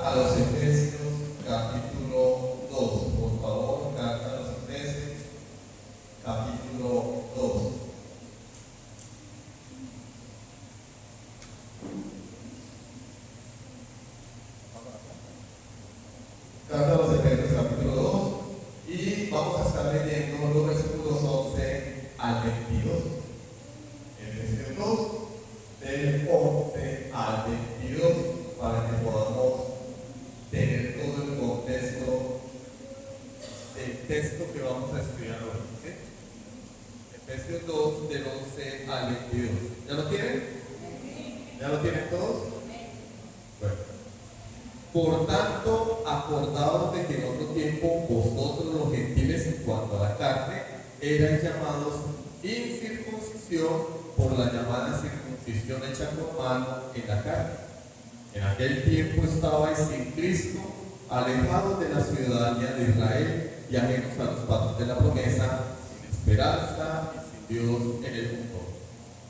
A los Efesios capítulo 2, por favor, carta a los Efesios capítulo 2. Carta a los Efesios capítulo 2 y vamos a estar leyendo los versículos 11 al 22. Efesios 2, del 11 al 22, para que podamos tener todo el contexto del texto que vamos a estudiar hoy. ¿Sí? Efesios 2, del 11 al 22. ¿Ya lo tienen? ¿Ya lo tienen todos? Bueno. Por tanto, acordaos de que en otro tiempo vosotros los gentiles en cuanto a la carne erais llamados incircuncisión por la llamada circuncisión hecha con mano en la carne. En aquel tiempo estabais sin Cristo, alejados de la ciudadanía de Israel y ajenos a los pactos de la promesa, sin esperanza y sin Dios en el mundo.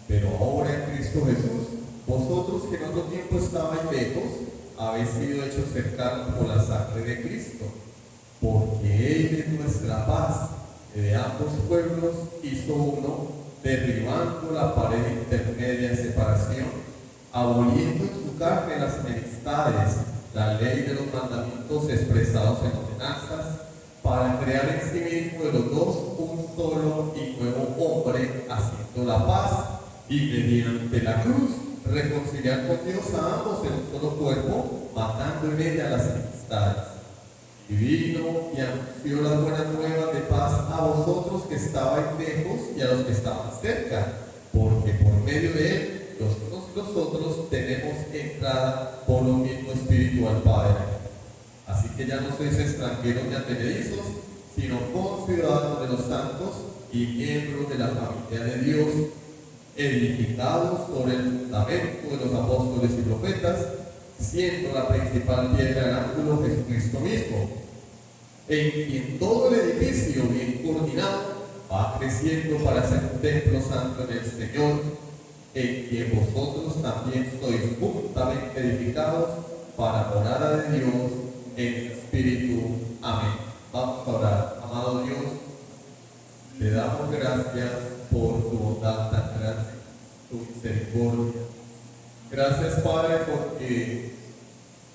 Pero ahora en Cristo Jesús, vosotros que en otro tiempo estabais lejos, habéis sido hechos cercanos por la sangre de Cristo, porque Él es nuestra paz, que de ambos pueblos hizo uno, derribando la pared intermedia de separación, aboliendo en su carne las enemistades, la ley de los mandamientos expresados en ordenanzas, para crear en sí mismo de los dos un solo y nuevo hombre, haciendo la paz, y mediante la cruz reconciliar con Dios a ambos en un solo cuerpo, matando en ella las enemistades. Y vino y anunció las buenas nuevas de paz a vosotros que estabais lejos y a los que estaban cerca, porque por medio de él los unos y los otros tenemos entrada por un mismo espíritu al Padre. Así que ya no sois extranjeros ni advenedizos, sino conciudadanos de los santos y miembros de la familia de Dios, edificados sobre el fundamento de los apóstoles y profetas, siendo la principal piedra del ángulo Jesucristo mismo, en quien todo el edificio bien coordinado va creciendo para ser un templo santo en el Señor, en quien vosotros también sois juntamente edificados para morada de Dios en el Espíritu. Amén. Vamos a orar. Amado Dios, le damos gracias por tu bondad tan grande, tu misericordia. Gracias, Padre, porque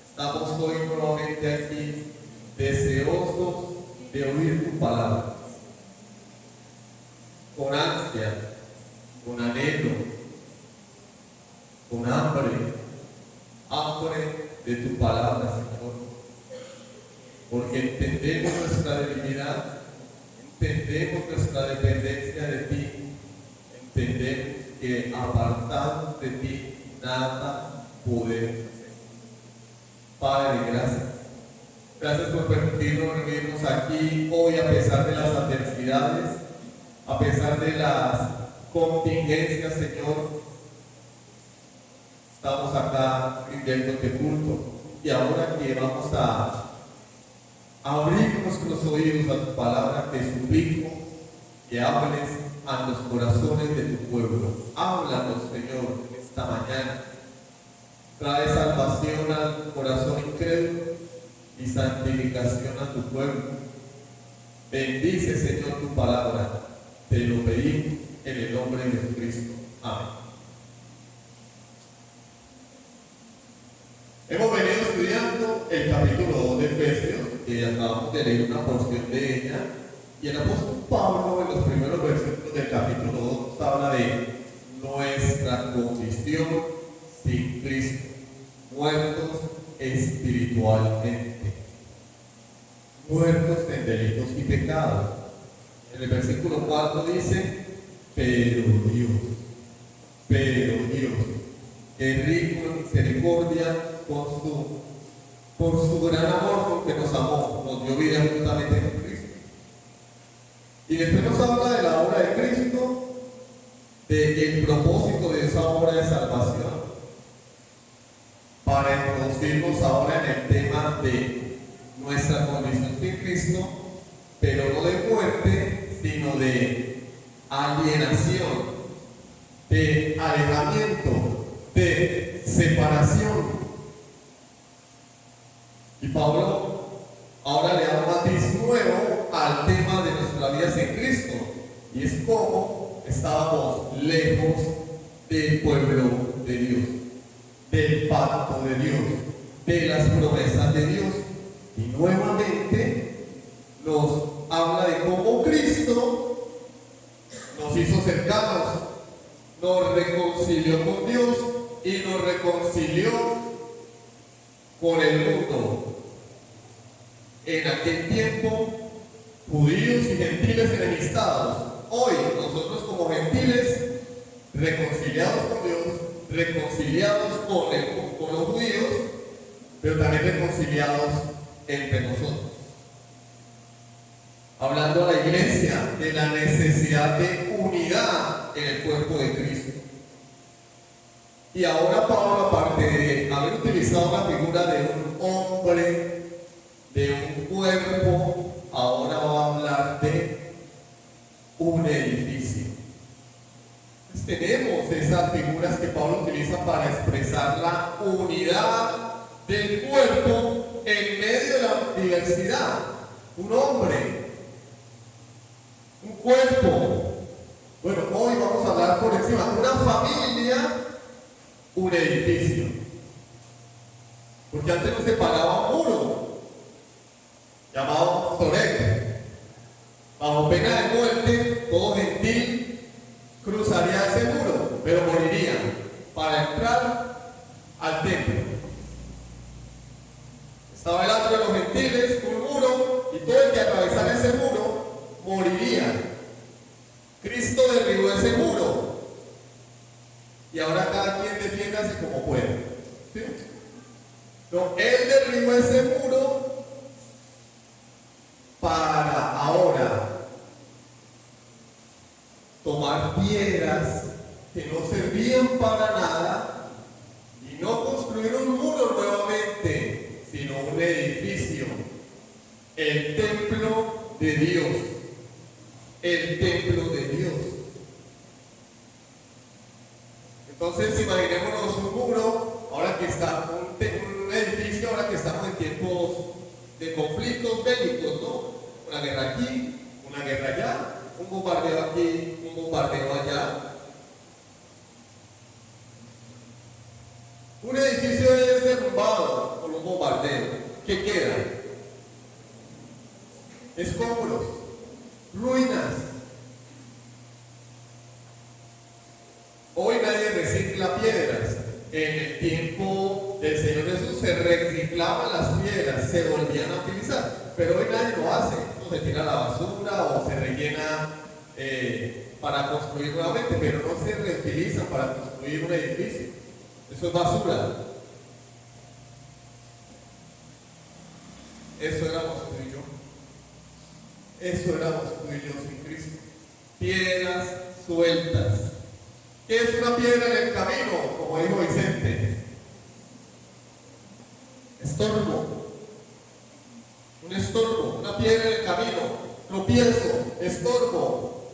estamos hoy nuevamente aquí, deseosos de oír tu palabra, con ansia, con anhelo, con hambre de tu palabra, Señor, porque entendemos nuestra debilidad, entendemos nuestra dependencia de ti, entendemos que apartados de ti nada podemos hacer. Padre, gracias. Gracias por permitirnos reunirnos aquí hoy a pesar de las adversidades, a pesar de las contingencias, Señor. Estamos acá rindiéndote culto y ahora que vamos a abrir nuestros oídos a tu palabra, te suplico que hables a los corazones de tu pueblo. Háblanos, Señor, en esta mañana. Trae salvación al corazón incrédulo y santificación a tu pueblo. Bendice, Señor, tu palabra. Te lo pedimos en el nombre de Jesucristo. Amén. Hemos venido estudiando el capítulo 2 de Efesios, que acabamos de leer una porción de ella, y el apóstol Pablo en los primeros versículos del capítulo 2 nos habla de nuestra condición sin Cristo, muertos espiritualmente, muertos en delitos y pecados. En el versículo 4 dice, pero Dios, que rico en misericordia, por su gran amor, porque nos amó, nos dio vida juntamente con Cristo. Y después nos habla de la obra de Cristo, del propósito de esa obra de salvación, para introducirnos ahora en el tema de nuestra condición sin Cristo, pero no de muerte, sino de alienación, de alejamiento, de separación. Y Pablo ahora le da un matiz nuevo al tema de nuestras vidas en Cristo, y es cómo estábamos lejos del pueblo de Dios, del pacto de Dios, de las promesas de Dios. Y nuevamente nos habla de cómo Cristo nos hizo cercanos, nos reconcilió con Dios y nos reconcilió con el mundo. En aquel tiempo, judíos y gentiles enemistados. Hoy, nosotros como gentiles, reconciliados con Dios, reconciliados con los judíos, pero también reconciliados entre nosotros. Hablando a la iglesia de la necesidad de unidad en el cuerpo de Cristo. Y ahora Pablo, aparte de haber utilizado la figura de un hombre, de un cuerpo, ahora va a hablar de un edificio. Entonces, tenemos esas figuras que Pablo utiliza para expresar la unidad del cuerpo en medio de la diversidad. Un hombre, un cuerpo. Bueno, hoy vamos a hablar por encima. Una familia, un edificio. Porque antes nos separaba un muro llamado Sorek. Bajo pena de muerte, todo gentil cruzaría ese muro, pero moriría para entrar al templo. Estaba el atrio de los gentiles, un muro, y todo el que atravesara ese muro moriría. Cristo derribó ese muro, y ahora cada quien defiéndase como puede. ¿Sí? No, Él derribó ese muro para ahora tomar piedras que no servían para nada y no construir un muro nuevamente, sino un edificio, el templo de Dios, el templo de Dios. Entonces imaginémonos un muro, ahora que está un edificio, ahora que estamos en tiempos de conflictos bélicos, ¿no? Una guerra aquí, una guerra allá, un bombardeo aquí, un bombardeo allá. Un edificio es derrumbado por un bombardeo. ¿Qué queda? Escombros, ruinas. Hoy nadie recicla piedras. En el tiempo del Señor Jesús se reciclaban las piedras, se volvían a utilizar, pero hoy nadie lo hace. Esto se tira a la basura o se rellena para construir nuevamente, pero no se reutiliza para construir un edificio. Eso es basura. Eso éramos tú y yo. Eso éramos tú y yo sin Cristo. Piedras sueltas. ¿Qué es una piedra en el camino? Como dijo Vicente. Estorbo. Un estorbo, una piedra en el camino. Tropiezo, estorbo.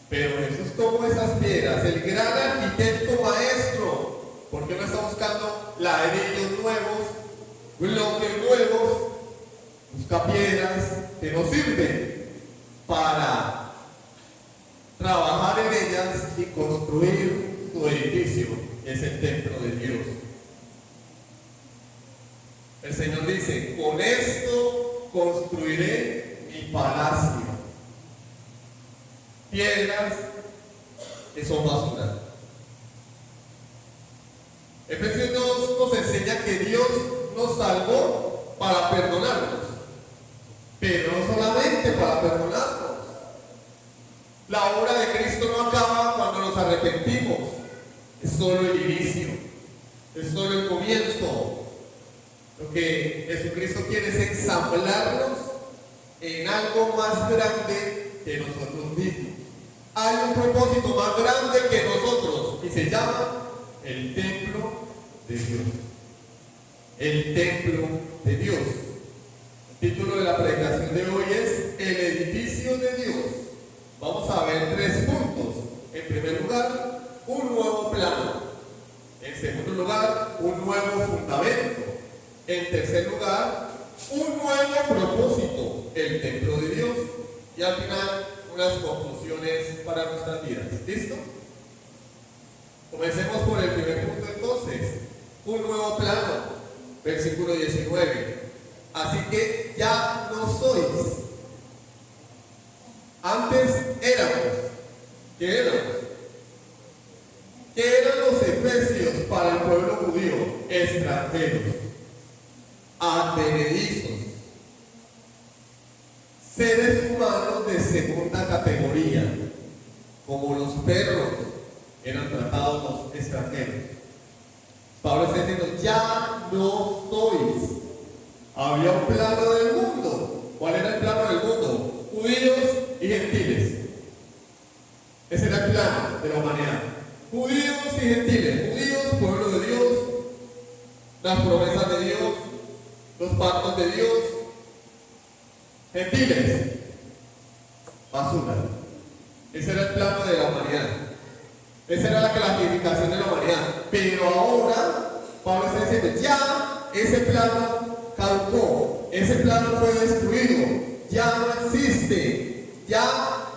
Pero Jesús tomó esas piedras, el gran arquitecto maestro. ¿Por qué no está buscando ladrillos nuevos, bloques nuevos? Busca piedras que nos sirven para trabajar en ellas y construir su edificio, que es el templo de Dios. El Señor dice: con esto construiré mi palacio. Piedras que son basura. Efesios 2 nos enseña que Dios nos salvó para perdonarnos, pero no solamente para perdonarnos. La obra de Cristo no acaba cuando nos arrepentimos, es solo el inicio, es solo el comienzo. Lo que Jesucristo quiere es ensamblarnos en algo más grande que nosotros mismos. Hay un propósito más grande que nosotros y se llama el templo de Dios. El templo de Dios. El título de la predicación de hoy es El edificio de Dios. Vamos a ver 3 puntos. En primer lugar, un nuevo plano. En segundo lugar, un nuevo fundamento. En tercer lugar, un nuevo propósito, el templo de Dios. Y al final, unas conclusiones para nuestras vidas. ¿Listo? Comencemos por el primer punto entonces. Un nuevo plano. Versículo 19. Así que ya no sois. Antes éramos. ¿Qué éramos? ¿Qué eran los efesios para el pueblo judío? Extranjeros, advenedizos, seres humanos de segunda categoría, como los perros eran tratados los extranjeros. Pablo está diciendo, ya no sois. Había un plano del mundo. ¿Cuál era el plano del mundo? Judíos y gentiles. Ese era el plano de la humanidad. Judíos y gentiles. Judíos, pueblo de Dios, las promesas de Dios, los pactos de Dios. Gentiles, basura. Ese era el plano de la humanidad. Esa era la clasificación de la humanidad. Pero ahora, Pablo está diciendo, ya ese plano caducó, ese plano fue destruido, ya no existe, ya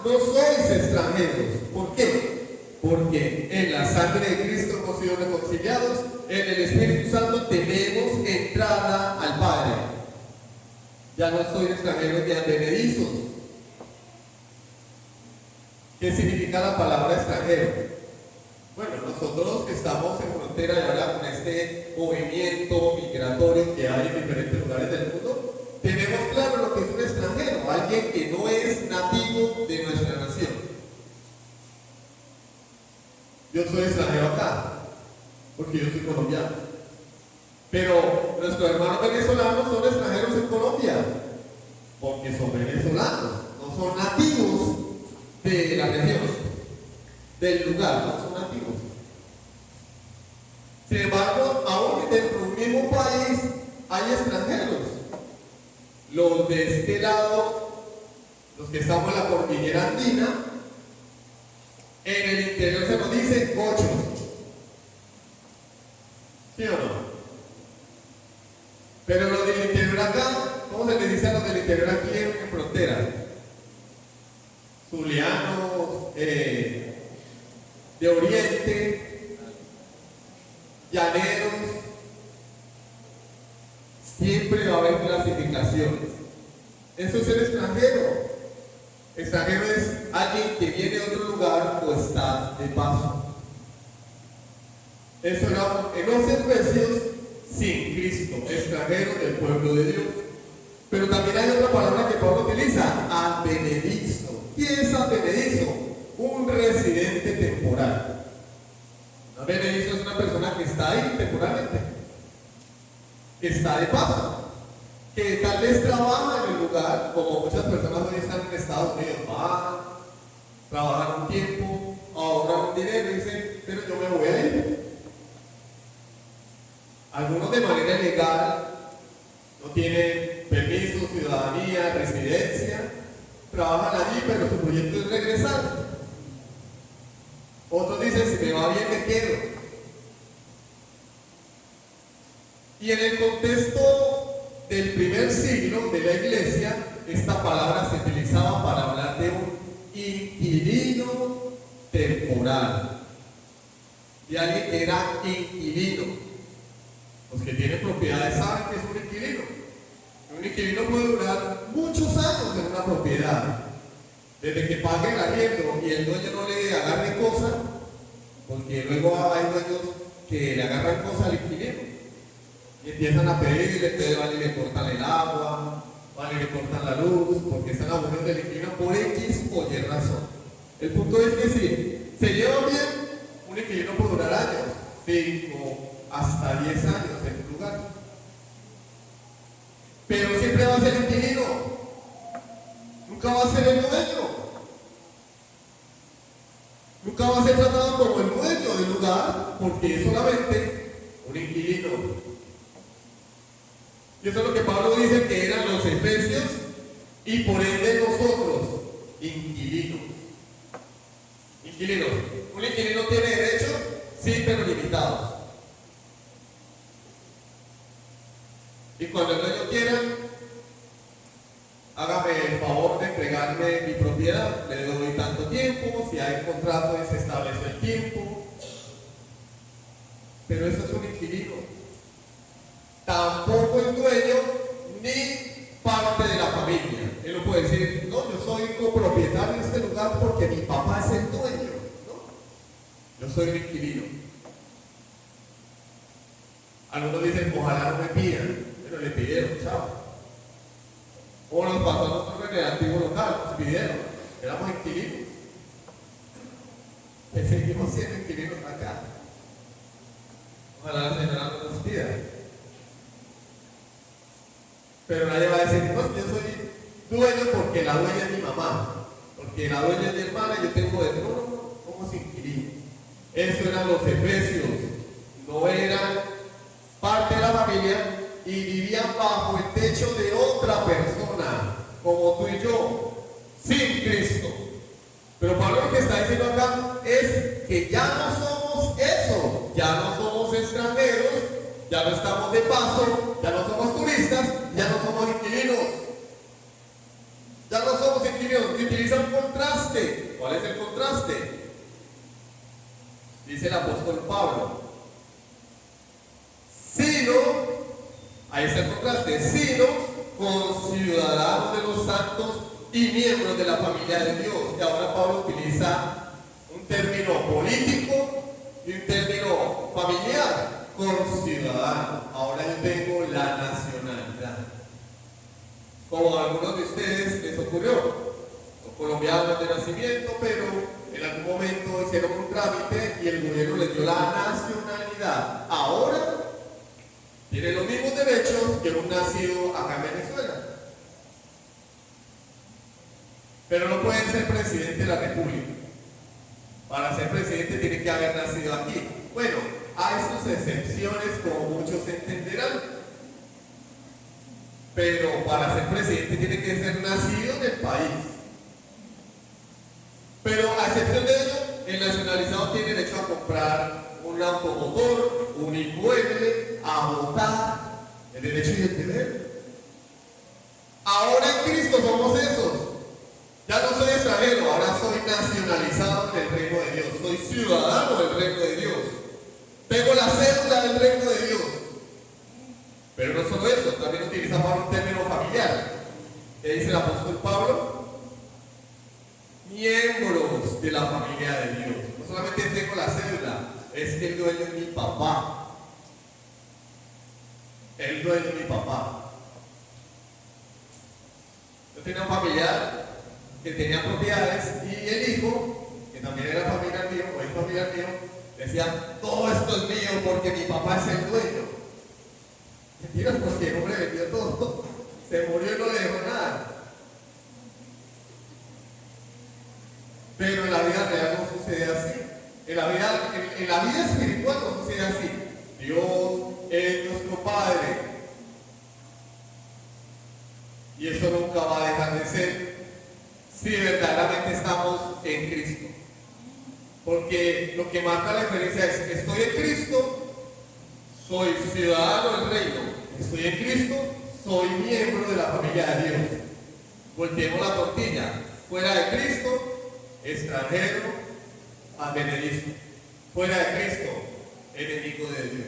no sois extranjeros. ¿Por qué? Porque en la sangre de Cristo hemos sido reconciliados, en el Espíritu Santo tenemos entrada al Padre. Ya no soy extranjeros ni advenedizos. ¿Qué significa la palabra extranjero? Bueno, nosotros que estamos en frontera y ahora con este movimiento migratorio que hay en diferentes lugares del mundo, tenemos claro lo que es un extranjero, alguien que no es nativo de nuestra nación. Yo soy extranjero acá, porque yo soy colombiano. Pero nuestros hermanos venezolanos son extranjeros en Colombia, porque son venezolanos, no son nativos de la región, del lugar, no son nativos. Sin embargo, aún dentro de un mismo país hay extranjeros. Los de este lado, los que estamos en la cordillera andina, en el interior se nos dice gochos. ¿Sí o no? Pero los del interior acá, ¿cómo se les dice a los del interior aquí en frontera? Zulianos, de Oriente, llaneros. Siempre va a haber clasificaciones. Eso es el extranjero. Extranjero es alguien que viene de otro lugar o está de paso. Eso era en los Efesios sin Cristo, extranjero del pueblo de Dios. Pero también hay otra palabra que Pablo utiliza, advenedizo. ¿Qué es advenedizo? Un residente temporal. Un advenedizo es una persona que está ahí temporalmente, que está de paso, que tal vez trabaja en el lugar, como muchas personas hoy están en Estados Unidos, van, trabajan un tiempo, ahorran un dinero y dicen, pero yo me voy a ir. Algunos de manera ilegal, no tienen permiso, ciudadanía, residencia, trabajan allí, pero su proyecto es regresar. Otros dicen, si me va bien me quedo. Y en el contexto del primer siglo de la iglesia, esta palabra se utilizaba para hablar de un inquilino temporal, de alguien que era inquilino. Los que tienen propiedades saben que es un inquilino. Un inquilino puede durar muchos años en una propiedad, desde que pague el arriendo y el dueño no le agarre cosas, porque luego hay dueños que le agarran cosas al inquilino y empiezan a pedirle, entonces van y le cortan el agua, van y le cortan la luz, porque están aburridos del inquilino por X o Y razón. El punto es que si se lleva bien, un inquilino puede durar años, 5 hasta 10 años en un lugar. Pero siempre va a ser inquilino, nunca va a ser el dueño, nunca va a ser tratado como el dueño del lugar, porque es solamente un inquilino. Y eso es lo que Pablo dice que eran los efesios y por ende nosotros, inquilinos. Inquilinos. Un inquilino tiene derechos, sí, pero limitados. el dueño quiera, hágame el favor de entregarme mi propiedad, le doy tanto tiempo, si hay contrato se establece el tiempo. Pero eso es un inquilino. Tampoco es dueño ni parte de la familia. Él no puede decir, no, yo soy copropietario de este lugar porque mi papá es el dueño. No, yo soy un inquilino. Algunos dicen, ojalá no me pidan, pero le pidieron, chao. O nos pasó a nosotros en el antiguo local, nos pidieron, éramos inquilinos. Y seguimos siendo inquilinos acá. Ojalá la señora no nos pida. Pero nadie va a decir, no, yo soy dueño porque la dueña es mi mamá, porque la dueña es mi hermana y yo tengo de todo. No, somos inquilinos. Eso eran los efesios, no eran parte de la familia y vivían bajo el techo de otra persona, como tú y yo, sin Cristo. Pero Pablo lo que está diciendo acá es que ya no somos eso, ya no somos extranjeros, ya no estamos de paso, ya no somos turistas, ya no somos inquilinos. Ya no somos inquilinos, utiliza un contraste. ¿Cuál es el contraste? Dice el apóstol Pablo. Sino, ahí está el contraste, sino con ciudadanos de los santos y miembros de la familia de Dios. Y ahora Pablo utiliza un término político y un término familiar, con ciudadano. Ahora yo tengo la nacionalidad. Como a algunos de ustedes les ocurrió, los colombianos de nacimiento, pero en algún momento hicieron un trámite y el gobierno les dio la nacionalidad. Ahora tiene los mismos derechos que un nacido acá en Venezuela. Pero no pueden ser presidente de la República. Para ser presidente tiene que haber nacido aquí. Bueno, hay sus excepciones, como muchos entenderán. Pero para ser presidente tiene que ser nacido en el país. Pero a excepción de ello, el nacionalizado tiene derecho a comprar un automotor, un inmueble, a votar, el derecho y el deber. Ahora en Cristo somos esos. Ya no soy extranjero, ahora soy nacionalizado en el reino de Dios. Soy ciudadano del reino de Dios. Tengo la cédula del reino de Dios. Pero no solo eso, también utiliza Pablo un término familiar. ¿Qué dice el apóstol Pablo? Miembros de la familia de Dios. No solamente tengo la cédula, es que el dueño es mi papá. El dueño es mi papá. Yo tenía un familiar que tenía propiedades y el hijo, que también era familiar mío, o es familiar mío, decía, todo esto es mío porque mi papá es el dueño. Mentiras, porque el hombre vendió todo, se murió y no le dejó nada. Pero en la vida real no sucede así. En la vida espiritual no sucede así. Dios es nuestro Padre. Y eso nunca va a dejar de ser si verdaderamente estamos en Cristo. Porque lo que marca la diferencia es, estoy en Cristo, soy ciudadano del reino. Estoy en Cristo, soy miembro de la familia de Dios. Volteemos la tortilla. Fuera de Cristo, extranjero, advenedizo. Fuera de Cristo, enemigo de Dios.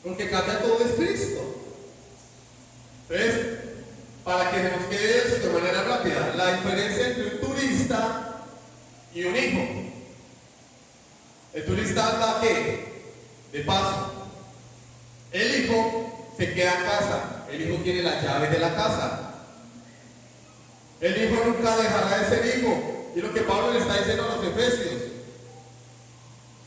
Porque cambia todo es Cristo. Entonces, para que se nos quede esto de manera rápida, la diferencia entre un turista y un hijo. El turista anda ¿qué? De paso. El hijo se queda en casa. El hijo tiene las llaves de la casa. El hijo nunca dejará de ser hijo. Y lo que Pablo le está diciendo a los efesios.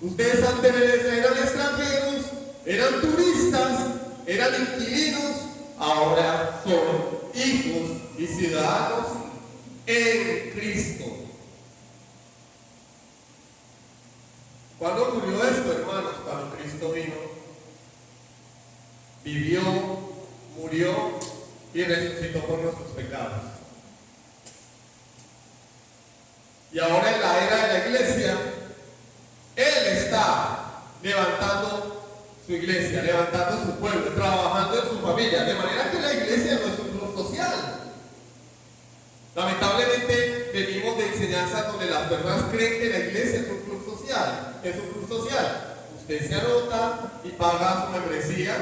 Ustedes antes eran extranjeros, eran turistas, eran inquilinos, ahora son hijos y ciudadanos en Cristo. ¿Cuándo ocurrió esto, hermanos? Cuando Cristo vino, vivió, murió y resucitó por nuestros pecados. Y ahora en la era de la iglesia, Él está levantando su iglesia, levantando su pueblo, trabajando en su familia. De manera que la iglesia no es un club social. Lamentablemente venimos de enseñanzas donde las personas creen que la iglesia es un club social. Es un club social. Usted se anota y paga su membresía.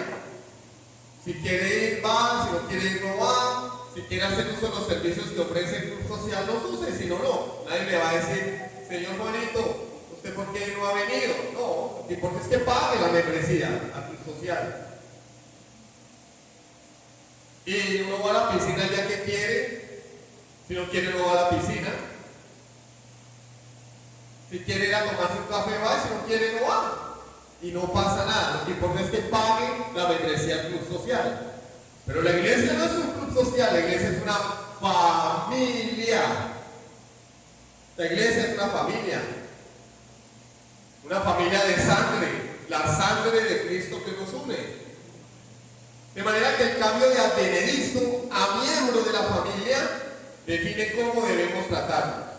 Si quiere ir, va. Si no quiere ir, no va. Si quiere hacer uso de los servicios que ofrece el club social, los use. Si no, no. Nadie le va a decir, señor Juanito, ¿usted por qué no ha venido? No, porque es que pague la membresía al club social. Y uno va a la piscina ya que quiere. Si no quiere, no va a la piscina. Si quiere ir a tomarse un café, va. Si no quiere, no va. Y no pasa nada. Lo que importa es que pague la membresía al club social. Pero la iglesia no es un club social. La iglesia es una familia. La iglesia es una familia. Una familia de sangre. La sangre de Cristo que nos une. De manera que el cambio de advenedizo a miembro de la familia define cómo debemos tratarlo.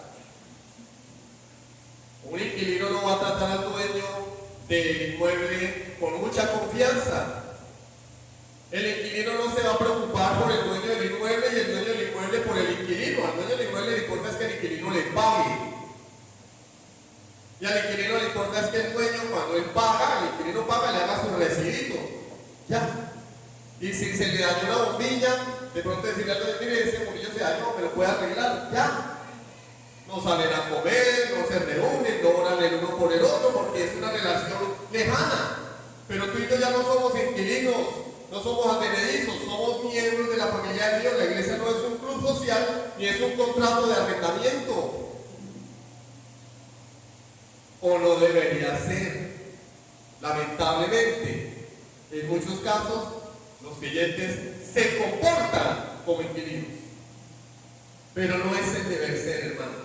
Un inquilino no va a tratar al dueño del inmueble con mucha confianza. El inquilino no se va a preocupar por el dueño del inmueble y el dueño del inmueble por el inquilino. Al dueño del inmueble le importa es que el inquilino le pague. Y al inquilino le importa es que el dueño, cuando él paga, el inquilino paga, le haga su recibito. Ya. Y si se le dañó una bombilla, de pronto decirle al dueño, mire, ese bombillo se dañó, me lo puede arreglar. Ya. No salen a comer, no se reúnen, no oran el uno por el otro, porque es una relación lejana. Pero tú y yo ya no somos inquilinos, no somos advenedizos, somos miembros de la familia de Dios. La iglesia no es un club social, ni es un contrato de arrendamiento. O lo debería ser. Lamentablemente, en muchos casos, los creyentes se comportan como inquilinos. Pero no es el deber ser, hermanos.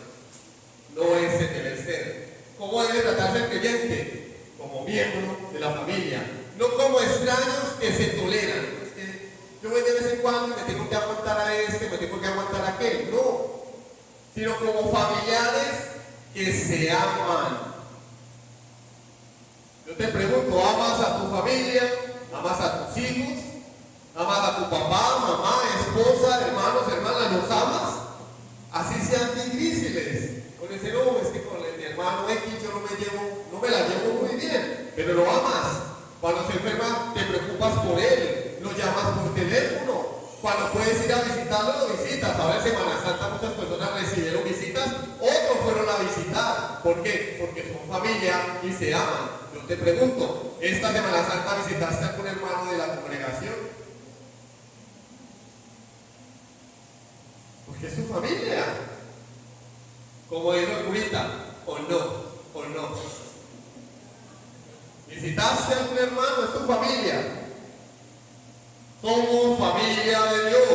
No es el deber ser. ¿Cómo debe tratarse el creyente? Como miembro de la familia. No como extraños que se toleran. Es que yo voy de vez en cuando y me tengo que aguantar a este, me tengo que aguantar a aquel. No. Sino como familiares que se aman. Yo te pregunto, ¿amas a tu familia? ¿Amas a tus hijos? ¿Amas a tu papá, mamá, esposa, hermanos, hermanas? ¿Los amas? Así sean difíciles. Con ese no, es que con mi hermano X yo no me la llevo muy bien, pero lo amas. Cuando se enferma te preocupas por él, lo llamas por teléfono. Cuando puedes ir a visitarlo, lo visitas. Ahora en Semana Santa muchas personas recibieron visitas, otros fueron a visitar. ¿Por qué? Porque son familia y se aman. Yo te pregunto, ¿esta Semana Santa visitaste a algún hermano de la congregación? Porque es su familia. Como dijo el curita, o no. ¿Visitaste a algún hermano? Es tu familia. Somos familia de Dios,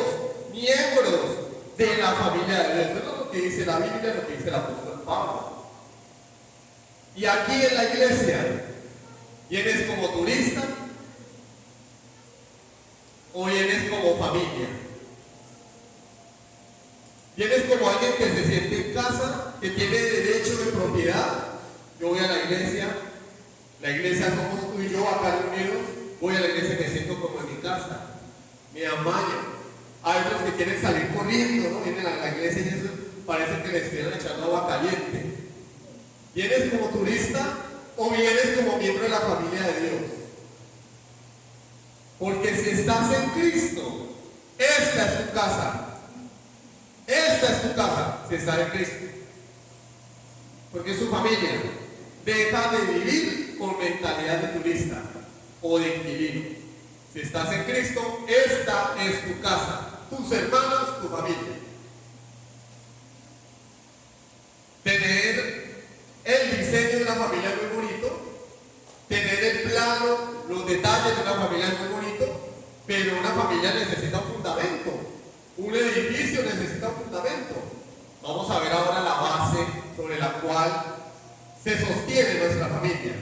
miembros de la familia de Dios. Eso es lo que dice la Biblia, lo que dice el apóstol Pablo. Y aquí en la iglesia, ¿vienes como turista o vienes como familia? ¿Vienes como alguien que se siente en casa, que tiene derecho de propiedad? Yo voy a la iglesia somos tú y yo acá reunidos, voy a la iglesia y me siento como en mi casa, me amaño. Hay otros que quieren salir corriendo, ¿no? Vienen a la iglesia y eso parece que les estuvieran echando agua caliente. ¿Vienes como turista o vienes como miembro de la familia de Dios? Porque si estás en Cristo, esta es tu casa. Esta es tu casa, si estás en Cristo. Porque es tu familia. Deja de vivir con mentalidad de turista o de inquilino. Si estás en Cristo, esta es tu casa. Tus hermanos, tu familia. Tener el diseño de una familia es muy bonito. Tener el plano, los detalles de una familia es muy bonito. Pero una familia necesita un fundamento. Un edificio necesita un fundamento. Vamos a ver ahora la base sobre la cual se sostiene nuestra familia.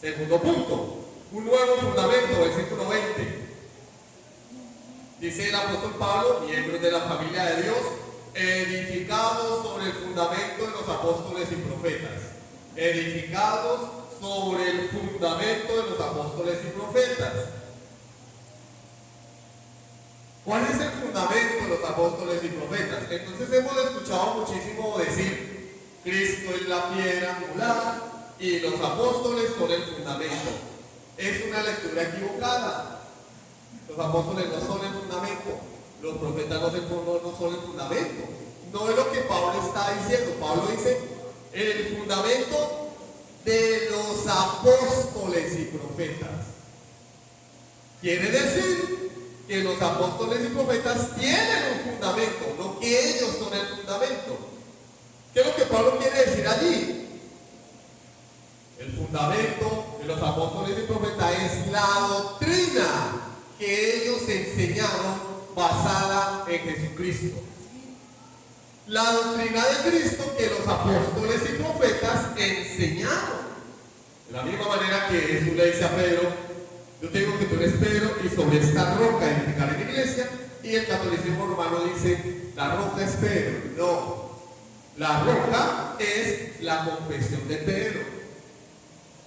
Segundo punto, un nuevo fundamento, versículo 20. Dice el apóstol Pablo, miembros de la familia de Dios, edificados sobre el fundamento de los apóstoles y profetas. Edificados sobre el fundamento de los apóstoles y profetas. ¿Cuál es el fundamento de los apóstoles y profetas? Entonces hemos escuchado muchísimo decir, Cristo es la piedra angular y los apóstoles son el fundamento. Es una lectura equivocada. Los apóstoles no son el fundamento, los profetas no son el fundamento. No es lo que Pablo está diciendo. Pablo dice, el fundamento de los apóstoles y profetas. Quiere decir que los apóstoles y profetas tienen un fundamento, no que ellos son el fundamento. ¿Qué es lo que Pablo quiere decir allí? El fundamento de los apóstoles y profetas es la doctrina que ellos enseñaron basada en Jesucristo. La doctrina de Cristo que los apóstoles y profetas enseñaron. De la misma manera que Jesús le dice a Pedro, yo te digo que tú eres Pedro y sobre esta roca edificaré mi iglesia, y el catolicismo romano dice, la roca es Pedro. No, la roca es la confesión de Pedro.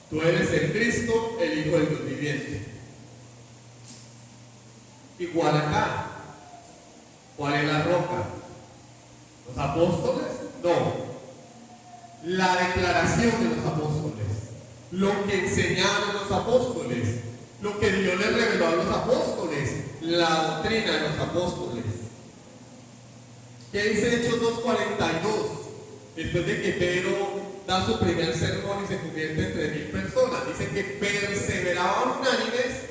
Tú eres el Cristo, el Hijo del Dios viviente. Igual acá, ¿cuál es la roca? ¿Los apóstoles? No. La declaración de los apóstoles, lo que enseñaron los apóstoles, lo que Dios les reveló a los apóstoles, la doctrina de los apóstoles. ¿Qué dice Hechos 2:42? Después de que Pedro da su primer sermón y se convierte en 3,000 personas, dice que perseveraban unánimes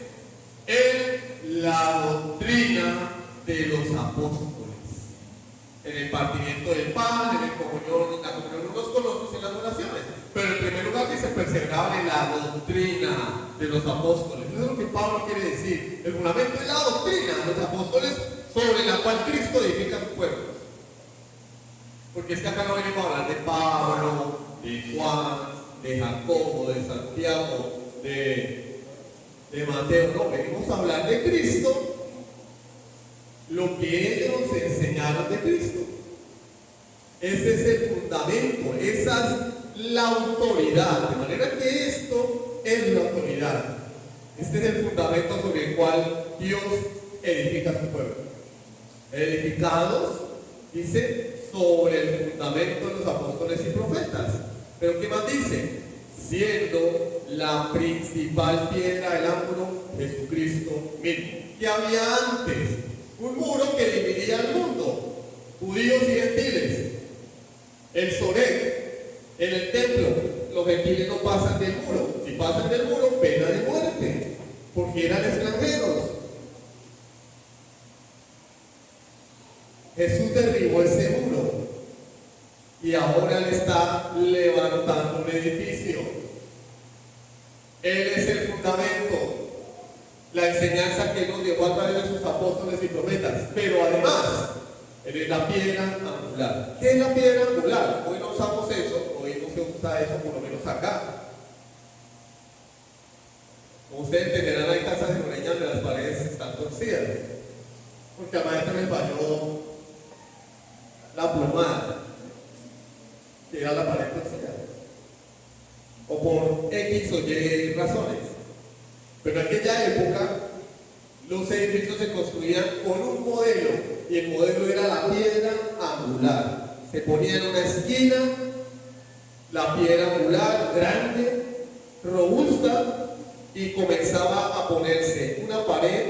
en la doctrina de los apóstoles, en el partimiento del pan, en la comunión unos con otros, en las oraciones. Pero en primer lugar dice perseveraban en la doctrina de los apóstoles. Eso es lo que Pablo quiere decir. El fundamento es la doctrina de los apóstoles sobre la cual Cristo edifica su pueblo. Porque es que acá no venimos a hablar de Pablo, de Juan, de Jacobo, de Santiago, de Mateo. No, venimos a hablar de Cristo, lo que ellos enseñaron de Cristo. Ese es el fundamento, esa es la autoridad. De manera que esto es la autoridad. Este es el fundamento sobre el cual Dios edifica su pueblo. Edificados, dice, sobre el fundamento de los apóstoles y profetas. Pero ¿qué más dice? Siendo la principal piedra del ángulo Jesucristo mismo. ¿Qué había antes? Un muro que dividía al mundo, judíos y gentiles. El Soret, en el templo, los gentiles no pasan del muro. Si pasan del muro, pena de muerte, porque eran extranjeros. Jesús derribó ese muro y ahora le está levantando un edificio. Él es el fundamento, la enseñanza que nos dejó a través de sus apóstoles y profetas. Pero además, Él es la piedra angular. ¿Qué es la piedra angular? Hoy no usamos eso, hoy no se usa eso, por lo menos acá. Como ustedes entenderán, hay casas hondureñas donde las paredes están torcidas, porque a maestro le falló la plomada, que era la pared torcida, o por X o Y razones. Pero en aquella época los edificios se construían con un modelo, y el modelo era la piedra angular. Se ponía en una esquina la piedra angular grande, robusta, y comenzaba a ponerse una pared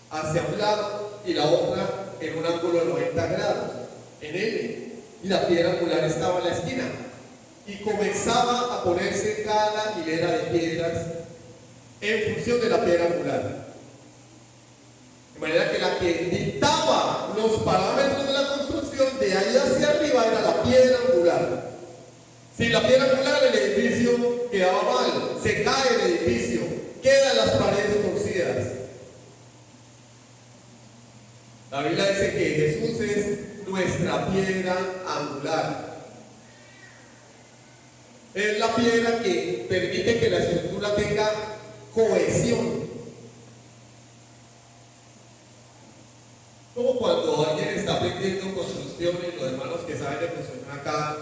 hacia un lado y la otra en un ángulo de 90 grados en él, y la piedra angular estaba en la esquina y comenzaba a ponerse cada hilera de piedras en función de la piedra angular, de manera que la que dictaba los parámetros de la construcción de ahí hacia arriba era la piedra angular. Si la piedra angular, el edificio quedaba mal, se cae el edificio, quedan las paredes torcidas. La Biblia dice que Jesús es nuestra piedra angular. Es la piedra que permite que la estructura tenga cohesión. Como cuando alguien está aprendiendo construcción, y los hermanos que saben de construcción acá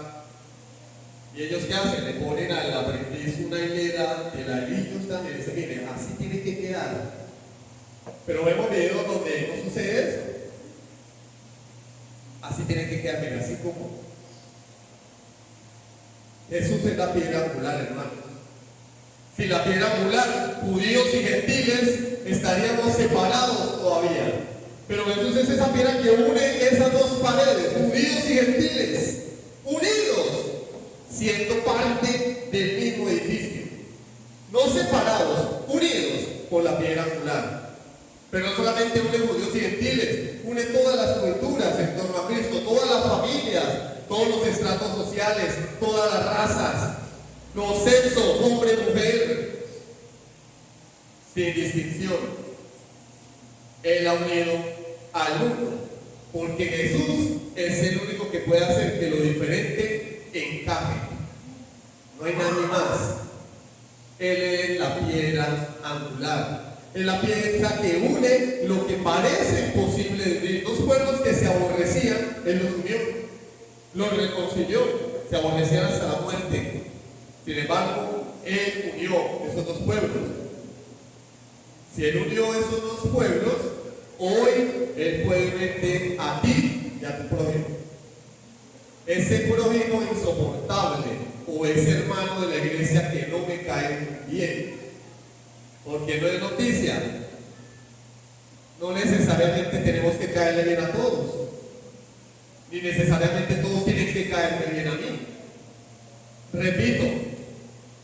¿Y ellos qué hacen? Le ponen al aprendiz una hilera de ladrillos también. Dice, mire, así tiene que quedar. Pero vemos videos donde no sucede eso. Así tiene que quedar, mira, así como Jesús es la piedra angular, hermanos. Si la piedra angular, judíos y gentiles, estaríamos separados todavía. Pero Jesús es esa piedra que une esas dos paredes, judíos y gentiles, unidos, siendo parte del mismo edificio. No separados, unidos por la piedra angular. Pero no solamente une judíos y gentiles, une todas las culturas en torno a Cristo, todas las familias, todos los estratos sociales, todas las razas, los sexos, hombre, mujer, sin distinción. Él ha unido al mundo, porque Jesús es el único que puede hacer que lo diferente encaje. No hay nadie más. Él es la piedra angular. Es la piedra que une lo que parece imposible de unir. Dos pueblos que se aborrecían, Él los unió, los reconcilió, se aborrecían hasta la muerte. Sin embargo, Él unió esos dos pueblos. Si Él unió esos dos pueblos, hoy Él puede unirte a ti y a tu prójimo. Ese prójimo insoportable o ese hermano de la iglesia que no me cae bien. Porque no es noticia. No necesariamente tenemos que caerle bien a todos. Ni necesariamente todos tienen que caerme bien a mí. Repito,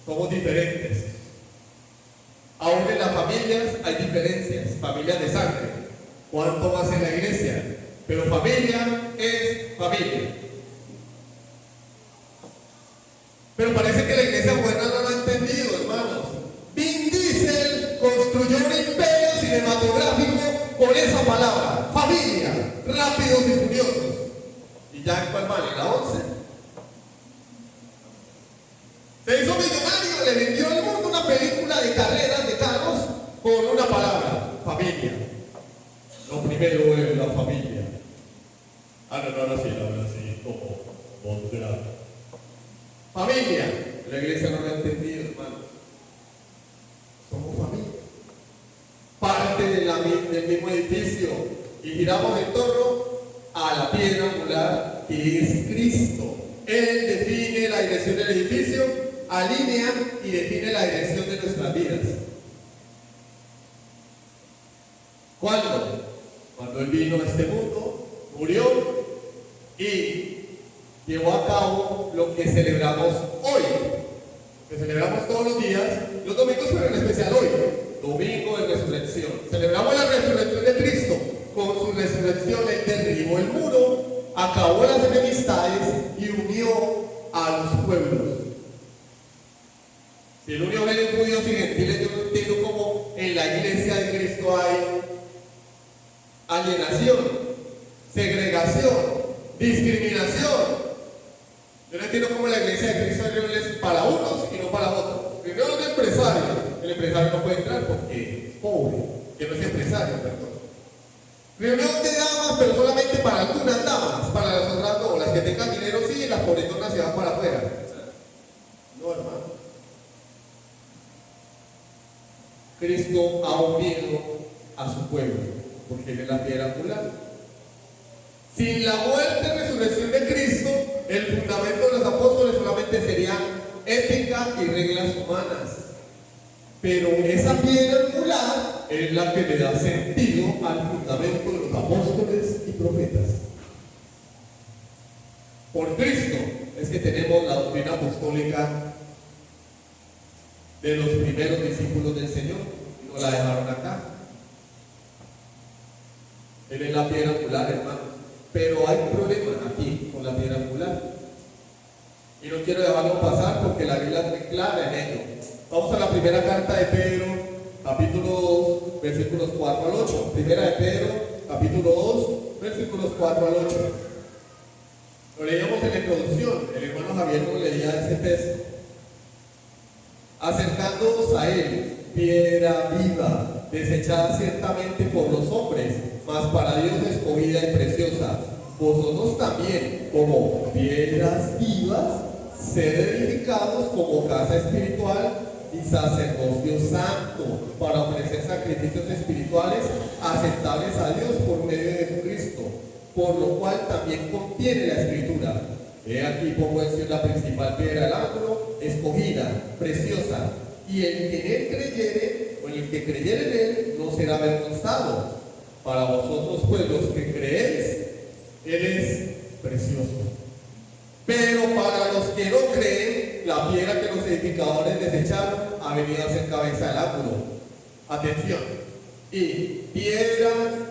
somos diferentes. Aún en las familias hay diferencias. Familias de sangre. ¿Cuánto más en la iglesia? Pero familia es familia. Pero parece que la iglesia buena no lo ha entendido, hermanos. Vin Diesel construyó un imperio cinematográfico con esa palabra, familia, rápidos y furiosos. ¿Y ya en cuál van? ¿En la 11? Se hizo millonario, le vendió al mundo una película de carreras de carros con una palabra, familia. Lo primero es la familia. Ahora sí, habla así, como moderado. Familia. La iglesia no lo ha entendido, hermanos. Somos familia. Parte del mismo edificio. Y giramos en torno a la piedra angular que es Cristo. Él define la dirección del edificio, alinea y define la dirección de nuestras vidas. ¿Cuándo? Cuando Él vino a este mundo, murió y llevó a cabo lo que celebramos hoy, que celebramos todos los días, los domingos, pero en especial hoy, domingo de resurrección. Celebramos la resurrección de Cristo. Con su resurrección Él derribó el muro, acabó las enemistades y unió a los pueblos. Si Él unió a los judíos y gentiles, yo no entiendo cómo en la iglesia de Cristo hay alienación, segregación, discriminación. Yo no entiendo cómo la iglesia de Cristo es para unos y no para otros. Primero los empresarios. El empresario no puede entrar porque es pobre, que no es empresario, perdón. Reunión de damas, pero solamente para algunas damas, para las otras no. Las que tengan dinero sí, y las pobretonas se van para afuera. No, hermano. Cristo ha unido a su pueblo, porque Él es la piedra angular. Sin la muerte y resurrección de Cristo, el fundamento de los apóstoles solamente sería ética y reglas humanas. Pero esa piedra angular es la que le da sentido al fundamento de los apóstoles y profetas. Por Cristo es que tenemos la doctrina apostólica de los primeros discípulos del Señor, y nos la dejaron acá. Él es la piedra angular, hermano. Pero hay un problema aquí con la piedra angular. Y no quiero dejarlo pasar porque la Biblia es muy clara en ello. Vamos a la primera carta de Pedro, capítulo 2, versículos 4 al 8. Primera de Pedro, capítulo 2, versículos 4 al 8. Lo leíamos en la introducción. El hermano Javier nos leía ese texto. Acercándonos a Él, piedra viva, desechada ciertamente por los hombres, mas para Dios escogida y preciosa. Vosotros también, como piedras vivas, sed edificados como casa espiritual y sacerdocio santo, para ofrecer sacrificios espirituales aceptables a Dios por medio de Jesucristo, por lo cual también contiene la Escritura: he aquí pongo en Sion la principal piedra del ángulo, escogida, preciosa, y el que en él creyere, o el que creyere en él, no será avergonzado. Para vosotros, pues, los que creéis, él es precioso. Pero para los que no creen, la piedra que los edificadores desecharon ha venido a ser cabeza del ángulo. Atención. Y piedra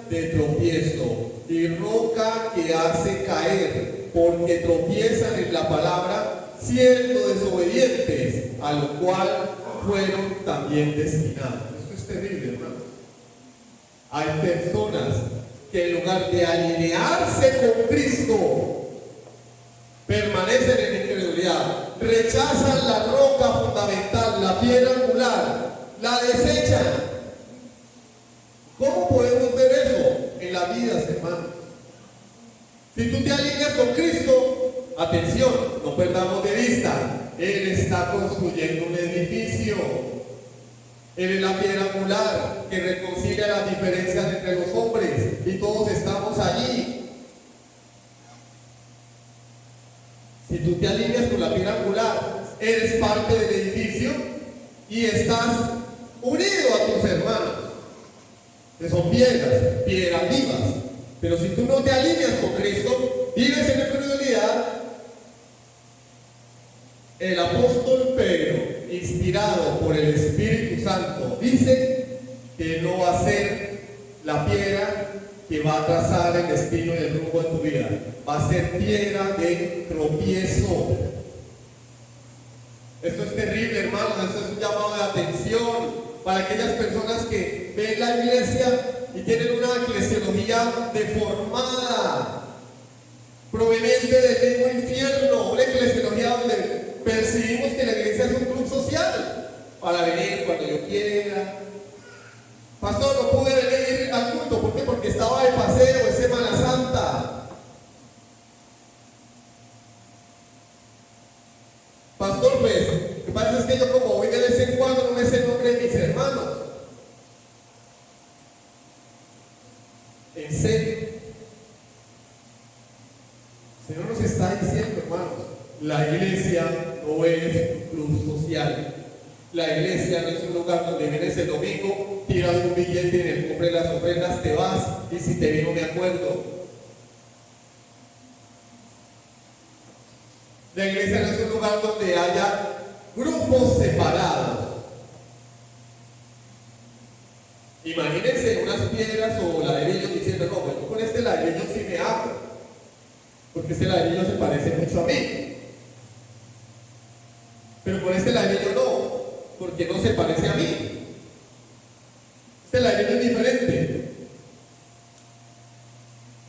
de tropiezo y roca que hace caer, porque tropiezan en la palabra, siendo desobedientes, a lo cual fueron también destinados. Esto es terrible, hermano. Hay personas que en lugar de alinearse con Cristo, permanecen en incredulidad, rechazan la roca fundamental, la piedra angular, la desechan. ¿Cómo podemos ver eso en la vida, hermanos? Si tú te alineas con Cristo, atención, no perdamos de vista, Él está construyendo un edificio. Él es la piedra angular que reconcilia las diferencias entre los hombres y todos estamos allí. Si tú te alineas con la piedra angular, eres parte del edificio y estás unido a tus hermanos, que son piedras vivas. Pero si tú no te alineas con Cristo, vives en incredulidad. El apóstol Pedro, inspirado por el Espíritu Santo, dice que no va a ser la piedra que va a trazar el destino y el rumbo de tu vida. Va a ser piedra de tropiezo. Esto es terrible, hermanos. Esto es un llamado de atención para aquellas personas que ven la iglesia y tienen una eclesiología deformada, proveniente del mismo infierno. Una eclesiología donde percibimos que la iglesia es un club social para venir cuando yo quiera. Pastor, no pude venir al culto. ¿Por qué? Porque estaba de paseo, es Semana Santa. Pastor, pues, lo que pasa es que yo como voy de vez en cuando no me sé el nombre de mis hermanos. En serio. El Señor nos está diciendo, hermanos, la iglesia no es un club social. La iglesia no es un lugar donde vienes el domingo, tiras un billete en el cofre de las ofrendas, te vas y si te vino me acuerdo. La iglesia no es un lugar donde haya grupos separados. Imagínense unas piedras o ladrillos diciendo: no, pues yo con este ladrillo sí me hago, porque este ladrillo se parece mucho a mí. Pero con este ladrillo no, porque no se parece a mí. Este ladrillo es diferente.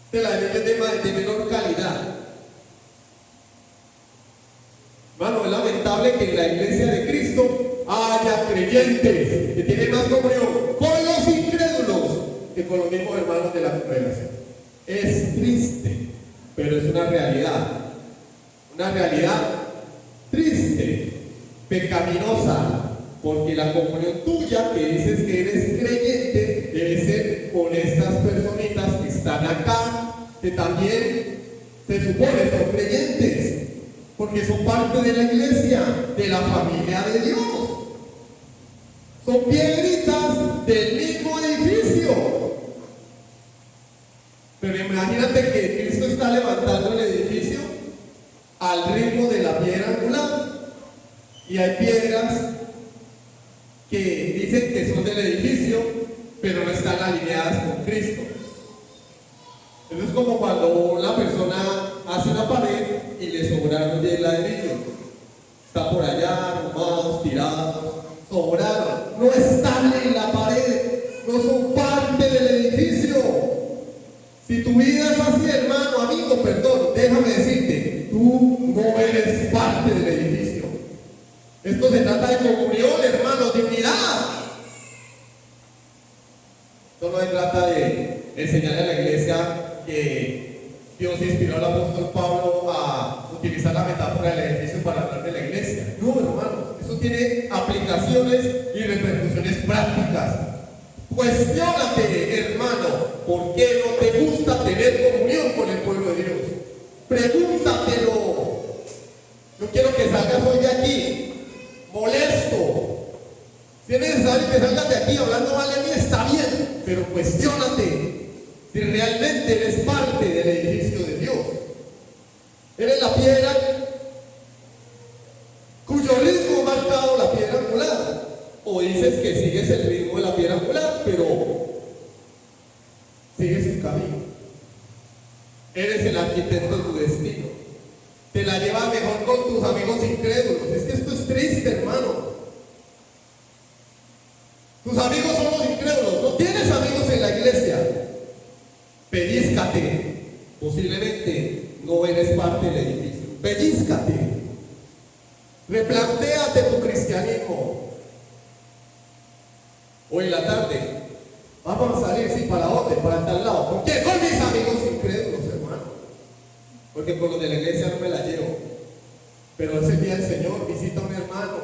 Este ladrillo es de menor calidad. Hermano, es lamentable que en la iglesia de Cristo haya creyentes que tienen más comunión con los incrédulos que con los mismos hermanos de la congregación. Es triste, pero es una realidad. Una realidad triste, pecaminosa. Porque la comunión tuya, que dices que eres creyente, debe ser con estas personitas que están acá, que también se supone son creyentes, porque son parte de la iglesia, de la familia de Dios. Son piedritas del mismo edificio. Pero imagínate que Cristo está levantando el edificio al ritmo de la piedra angular, y hay piedras que dicen que son del edificio, pero no están alineadas con Cristo. Eso es como cuando una persona hace una pared y le sobraron 10 ladrillos. Está por allá, arrumados, tirados, sobraron. No están en la pared, no son parte del edificio. Si tu vida es así, hermano, amigo, perdón, déjame decirte, tú no eres parte del edificio. Esto se trata de comunión, hermano, de unidad. Esto no se trata de enseñarle a la iglesia que Dios inspiró al apóstol Pablo a utilizar la metáfora del edificio para hablar de la iglesia. No, hermanos, eso tiene aplicaciones y repercusiones prácticas. Cuestiónate, hermano, ¿por qué no te gusta tener comunión con el pueblo de Dios? Pregúntatelo. Yo quiero que salgas hoy de aquí molesto. Si es necesario que salgas de aquí hablando mal de mí, está bien, pero cuestiónate si realmente eres parte del edificio de Dios. Eres la piedra cuyo ritmo ha marcado la piedra angular. O dices que sigues el ritmo de la piedra angular, pero sigues el camino. Eres el arquitecto de tu destino. Te la llevas mejor con tus amigos incrédulos. Es que esto es triste, hermano. Tus amigos son los incrédulos. No tienes amigos en la iglesia. Pellízcate. Posiblemente no eres parte del edificio. Pellízcate. Replantéate tu cristianismo. Hoy en la tarde vamos a salir, sí, ¿para dónde? Para tal lado. ¿Por qué? Con mis amigos incrédulos, hermano. Porque con los de la iglesia no me la llevo. Pero ese día el Señor visita a un hermano,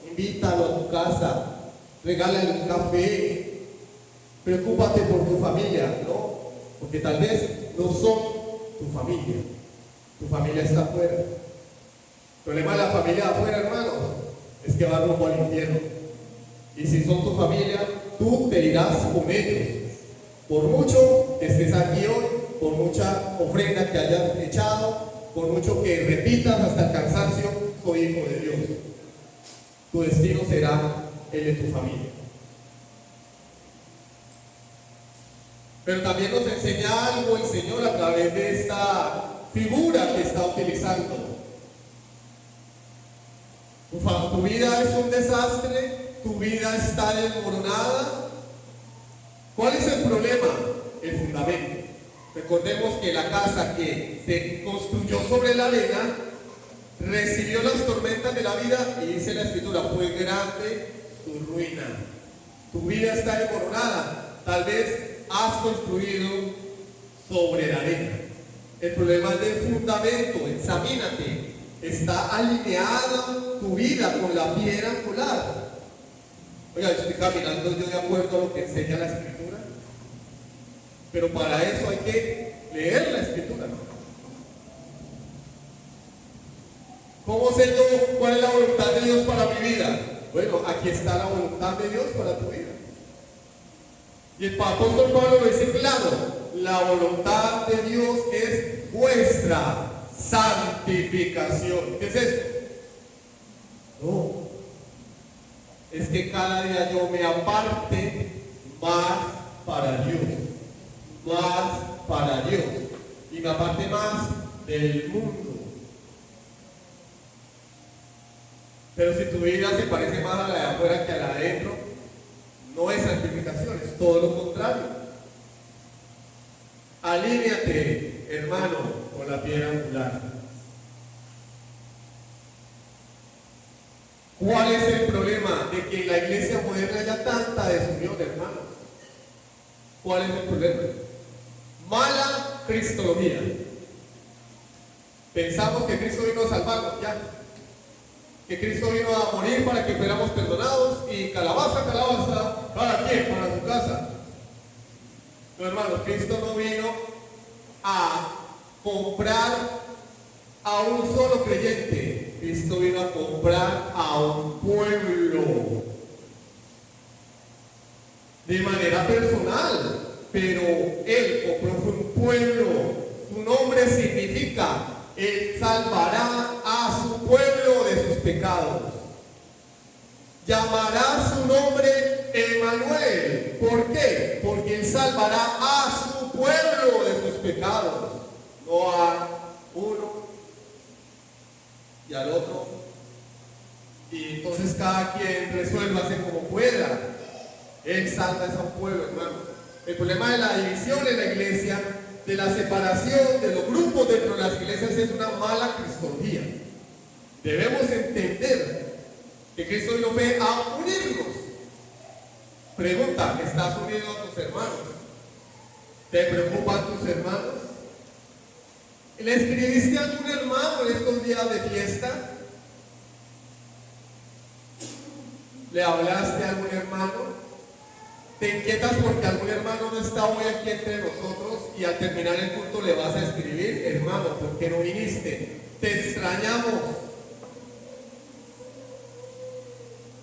invítalo a tu casa, regálale un café, preocúpate por tu familia, ¿no? Porque tal vez no son tu familia está afuera. El problema de la familia de afuera, hermanos, es que va rumbo al infierno. Y si son tu familia, tú te irás con ellos. Por mucho que estés aquí hoy, por mucha ofrenda que hayas echado, por mucho que repitas hasta el cansancio, soy hijo de Dios. Tu destino será el de tu familia. Pero también nos enseña algo el Señor a través de esta figura que está utilizando. Tu vida es un desastre, tu vida está desmoronada. ¿Cuál es el problema? El fundamento. Recordemos que la casa que se construyó sobre la arena recibió las tormentas de la vida y dice la Escritura, fue grande su ruina. Tu vida está desmoronada. Tal vez has construido sobre la arena. El problema es del fundamento. Examínate. ¿Está alineada tu vida con la piedra angular? Oiga, estoy caminando yo de acuerdo a lo que enseña la Escritura. Pero para eso hay que leer la Escritura, ¿no? ¿Cómo sé yo cuál es la voluntad de Dios para mi vida? Bueno, aquí está la voluntad de Dios para tu vida. Y el apóstol Pablo lo dice claro: la voluntad de Dios es vuestra santificación. ¿Qué es esto? No, es que cada día yo me aparte más para Dios, y me aparte más del mundo. Pero si tu vida se parece más a la de afuera que a la de adentro, no es santificación, es todo lo contrario. Alíneate, hermano, con la piedra angular. ¿Cuál es el problema de que en la iglesia moderna haya tanta desunión, hermanos? ¿Cuál es el problema? Mala cristología. Pensamos que Cristo vino a salvarnos, ya. Que Cristo vino a morir para que fuéramos perdonados y calabaza, calabaza, ¿para quién? Para su casa. No, hermanos, Cristo no vino a comprar a un solo creyente. Cristo vino a comprar a un pueblo de manera personal, pero Él compró un pueblo. Su nombre significa: Él salvará a su pueblo de sus pecados. Llamará su nombre Emmanuel. ¿Por qué? Porque Él salvará a su pueblo de sus pecados. No a uno y al otro. Y entonces cada quien resuélvase como pueda. Él salva a su pueblo, hermanos. El problema de la división en la iglesia, de la separación de los grupos dentro de las iglesias, es una mala cristología. Debemos entender que Cristo vino a unirnos. Pregunta: ¿estás unido a tus hermanos? ¿Te preocupan tus hermanos? ¿Le escribiste a algún hermano en estos días de fiesta? ¿Le hablaste a algún hermano? ¿Te inquietas porque algún hermano no está hoy aquí entre nosotros y al terminar el culto le vas a escribir? Hermano, ¿por qué no viniste? Te extrañamos.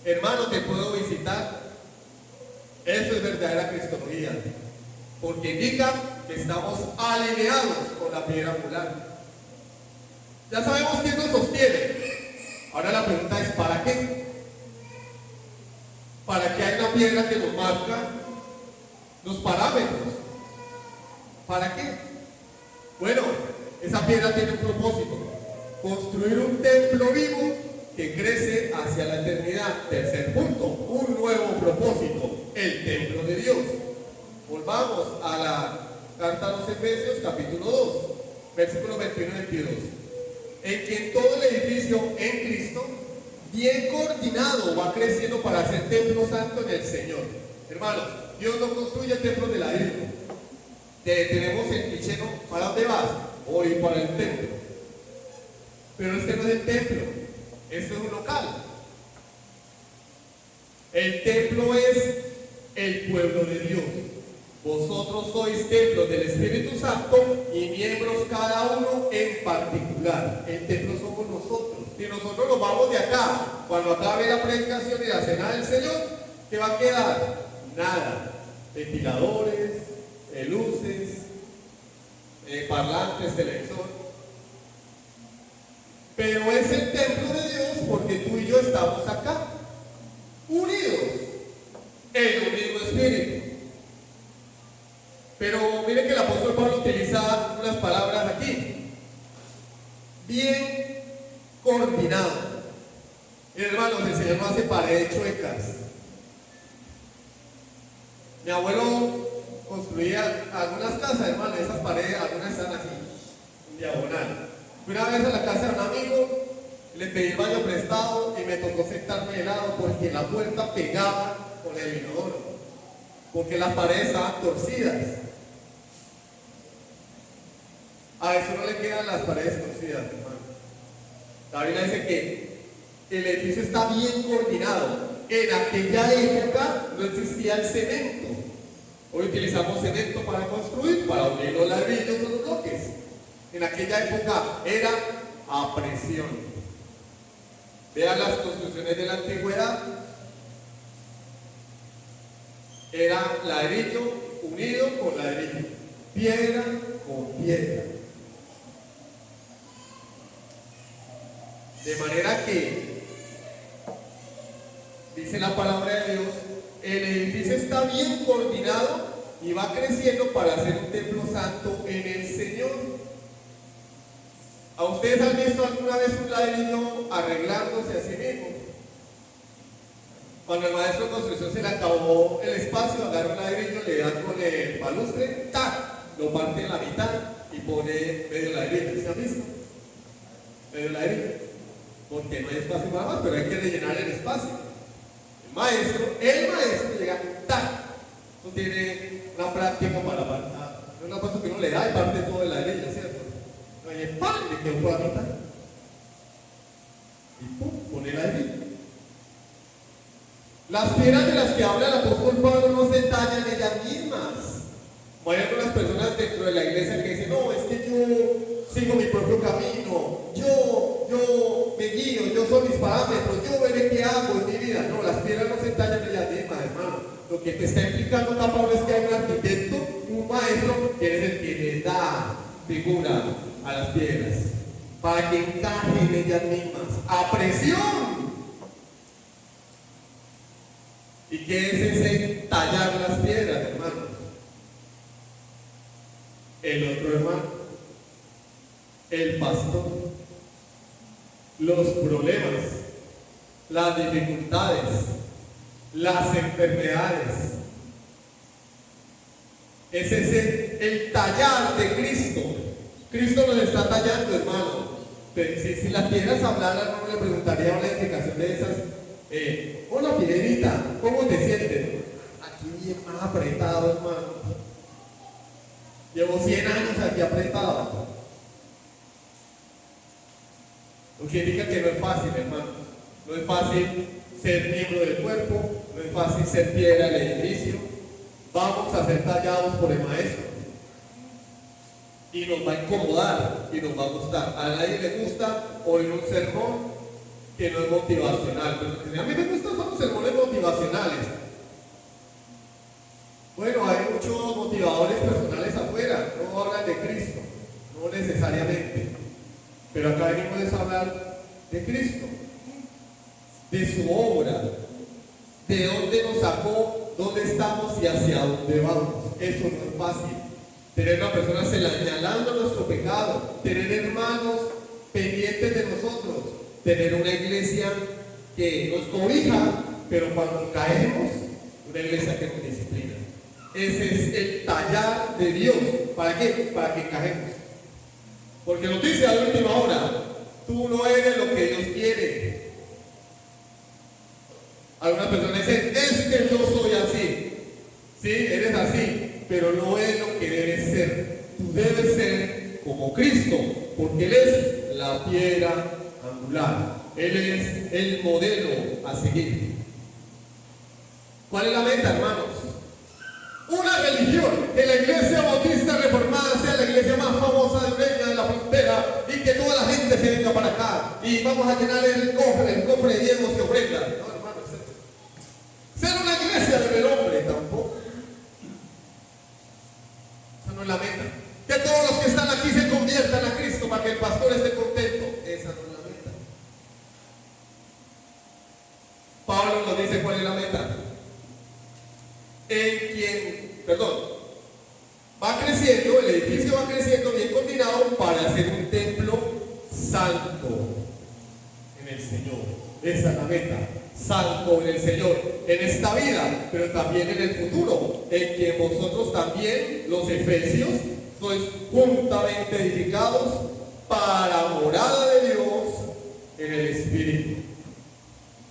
Hermano, ¿te puedo visitar? Eso es verdadera cristología, porque indica que estamos alineados con la piedra angular. Ya sabemos quién nos sostiene. Ahora la pregunta es, ¿para qué? ¿Para qué hay una piedra que nos marca los parámetros? ¿Para qué? Bueno, esa piedra tiene un propósito: construir un templo vivo que crece hacia la eternidad. Tercer punto, un nuevo propósito: el templo de Dios. Volvamos a la carta a los Efesios, capítulo 2, versículos 21 y 22. En quien todo el edificio en Cristo, bien coordinado, va creciendo para ser templo santo en el Señor. Hermanos, Dios no construye templos de ladrillo. Tenemos el cliché, ¿no? ¿Para dónde vas? Voy para el templo. Pero este no es el templo, esto es un local. El templo es el pueblo de Dios. Vosotros sois templos del Espíritu Santo y miembros cada uno en particular. El templo somos nosotros. Si nosotros nos vamos de acá, cuando acabe la predicación y la cena del Señor, ¿qué va a quedar? Nada. Ventiladores, luces, parlantes, televisor. Pero es el templo de Dios porque tú y yo estamos acá, unidos en un mismo espíritu. Pero mire que el apóstol Pablo utiliza unas palabras aquí: bien coordinado. Y hermanos, el Señor no hace paredes chuecas. Mi abuelo construía algunas casas, hermano, esas paredes, algunas están así, en diagonal. Fui una vez a la casa de un amigo, le pedí el baño prestado y me tocó sentarme de lado porque la puerta pegaba con el inodoro, porque las paredes estaban torcidas. A eso no le quedan las paredes torcidas, hermano. La Biblia dice que el edificio está bien coordinado. En aquella época no existía el cemento. Hoy utilizamos cemento para construir, para unir los ladrillos o los bloques. En aquella época era a presión. Vean las construcciones de la antigüedad. Era ladrillo unido con ladrillo, piedra con piedra. De manera que, dice la palabra de Dios, el edificio está bien coordinado y va creciendo para ser un templo santo en el Señor. ¿A ustedes han visto alguna vez un ladrillo arreglándose a sí mismo? Cuando el maestro de construcción se le acabó el espacio, agarra un ladrillo, le da con el balustre, ¡tac!, lo parte en la mitad y pone medio ladrillo. ¿Se han visto? Medio ladrillo. Porque no hay espacio para más, pero hay que rellenar el espacio. El maestro llega, ¡tac!, no tiene una práctica para apartar. No es una cosa que uno le da y parte todo el ladrillo, ¿cierto? No hay pan, le quedó por la mitad. Y pum, pone el ladrillo. Las piedras de las que habla el apóstol Pablo no se tallan ellas mismas. Hay algunas personas dentro de la iglesia que dicen: no, es que yo sigo mi propio camino, yo me guío, yo soy mis parámetros, yo veré qué hago en mi vida. No, las piedras no se tallan ellas mismas, hermano. Lo que te está implicando acá, Pablo, es que hay un arquitecto, un maestro, que es el que le da figura a las piedras para que encajen ellas mismas a presión. ¿Y qué es ese tallar las piedras, hermanos? El otro hermano, el pastor, los problemas, las dificultades, las enfermedades. Es ese el tallar de Cristo. Cristo nos está tallando, hermano. Pero si las piedras hablaran, no le preguntaría una explicación de esas. Hola, piedrita, ¿cómo te sientes? Aquí bien más apretado, hermano. Llevo 100 años aquí apretado. Lo que indica que no es fácil, hermanos. No es fácil ser miembro del cuerpo, no es fácil ser piedra del edificio. Vamos a ser tallados por el maestro. Y nos va a incomodar y nos va a gustar. A nadie le gusta oír un sermón que no es motivacional. Pero a mí me gustan los sermones motivacionales. Bueno, hay muchos motivadores personales afuera, no hablan de Cristo, no necesariamente. Pero acá venimos a hablar de Cristo, de su obra, de dónde nos sacó, dónde estamos y hacia dónde vamos. Eso no es fácil. Tener una persona señalando nuestro pecado, tener hermanos pendientes de nosotros, tener una iglesia que nos cobija, pero cuando caemos, una iglesia que nos disciplina. Ese es el tallar de Dios. ¿Para qué? Para que caemos. Porque nos dice a la última hora, tú no eres lo que Dios quiere. Algunas personas dicen, es que yo soy así. Sí, eres así, pero no es lo que debes ser. Tú debes ser como Cristo, porque Él es la piedra angular. Él es el modelo a seguir. ¿Cuál es la meta, hermanos? Una religión, que la iglesia bautista reformada sea la iglesia más famosa de Ureña, de la frontera, y que toda la gente se venga para acá y vamos a llenar el cofre de diezmos y ofrendas. No, hermano, ser una iglesia de renombre tampoco. Esa no es la meta. Que todos los que están aquí se conviertan a Cristo para que el pastor esté contento. Esa no es la meta. Pablo nos dice cuál es la meta. Va creciendo, el edificio va creciendo bien combinado para ser un templo santo en el Señor. Esa es la meta, santo en el Señor, en esta vida, pero también en el futuro, en que vosotros también, los efesios, sois juntamente edificados para morada de Dios en el Espíritu.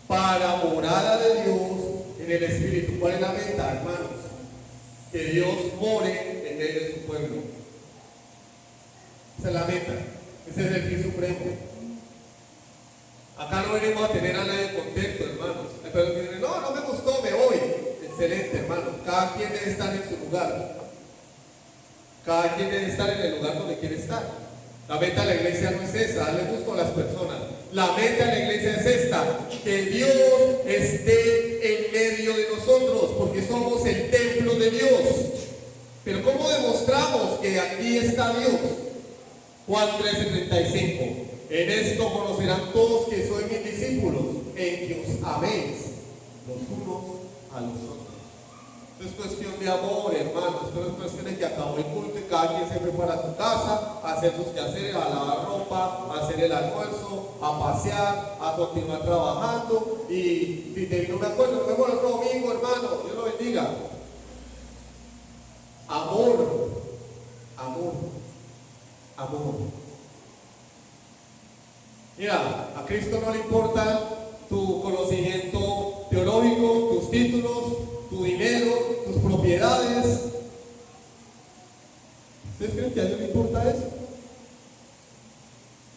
Para morada de Dios en el Espíritu. ¿Cuál es la meta, hermanos? Que Dios more en medio de su pueblo. Esa es la meta. Ese es el fin supremo. Acá no venimos a tener a nadie contento, hermanos. Pero dicen, no me gustó, me voy. Excelente, hermanos. Cada quien debe estar en su lugar. Cada quien debe estar en el lugar donde quiere estar. La meta de la iglesia no es esa, darle gusto a las personas. La meta de la iglesia es esta, que Dios esté en medio de nosotros, porque somos el templo de Dios. Pero ¿cómo demostramos que aquí está Dios? Juan 13:35. En esto conocerán todos que sois mis discípulos, en que os améis los unos a los otros. Esto es cuestión de amor, hermanos. Esto es cuestión de que acabó el culto y cada quien se fue para su casa a hacer sus quehaceres, a lavar ropa, a hacer el almuerzo, a pasear, a continuar trabajando. Y si no me acuerdo, nos vemos el otro domingo, hermano. Dios lo bendiga. Amor, amor, amor. Mira, a Cristo no le importa tu conocimiento teológico, tus títulos, tu dinero, tus propiedades. ¿Ustedes creen que a Dios le importa eso?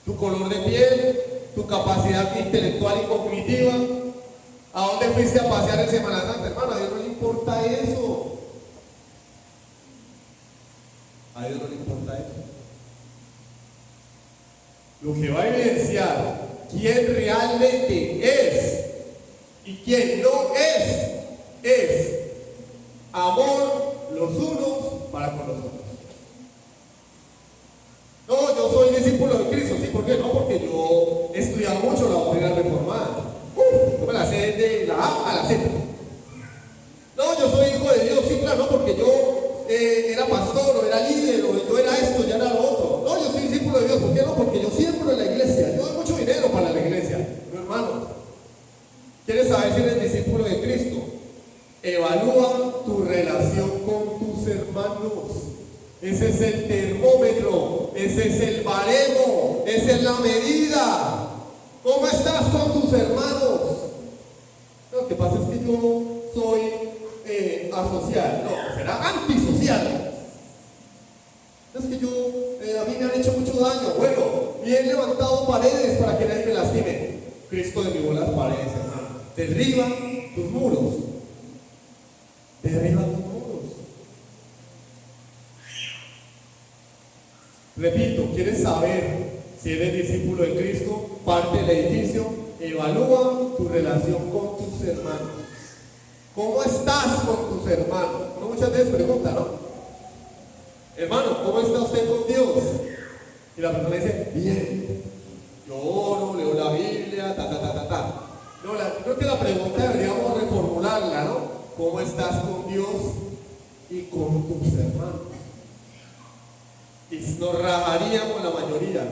Tu color de piel, tu capacidad intelectual y cognitiva. ¿A dónde fuiste a pasear en Semana Santa, hermano? A Dios no le importa eso. A Dios no le importa eso. Lo que va a evidenciar quién realmente es y quién no es amor los unos para con los otros. No, yo soy discípulo de Cristo, ¿sí? ¿Por qué? No, porque yo he estudiado mucho la doctrina reformada. Yo me la sé de la A a la Z. No, yo soy hijo de Dios, sí, claro, no, porque yo era pastor, o era líder, o yo era esto, ya era lo otro. No, yo soy discípulo de Dios, ¿por qué no? Porque yo siembro en la iglesia, yo doy mucho dinero para la iglesia. Pero hermano, ¿quieres saber si eres discípulo de Cristo? Evalúa tu relación con tus hermanos. Ese es el termómetro, ese es el baremo, esa es la medida. ¿Cómo estás con tus hermanos? Lo que pasa es que yo soy asocial, no, será antisocial. Es que a mí me han hecho mucho daño. Bueno, y he levantado paredes para que nadie me lastime. Cristo derribó las paredes, hermano. Derriba tus muros. Derriba tus muros. Repito, ¿quieres saber si eres discípulo de Cristo? Parte del edificio, evalúa tu relación con tus hermanos. ¿Cómo estás con tus hermanos? Uno muchas veces pregunta, ¿no? Hermano, ¿cómo está usted con Dios? Y la persona dice, bien. Yo oro, leo la Biblia, ta. No, creo que la pregunta deberíamos reformularla, ¿no? ¿Cómo estás con Dios y con tus hermanos? Y nos rajaríamos la mayoría.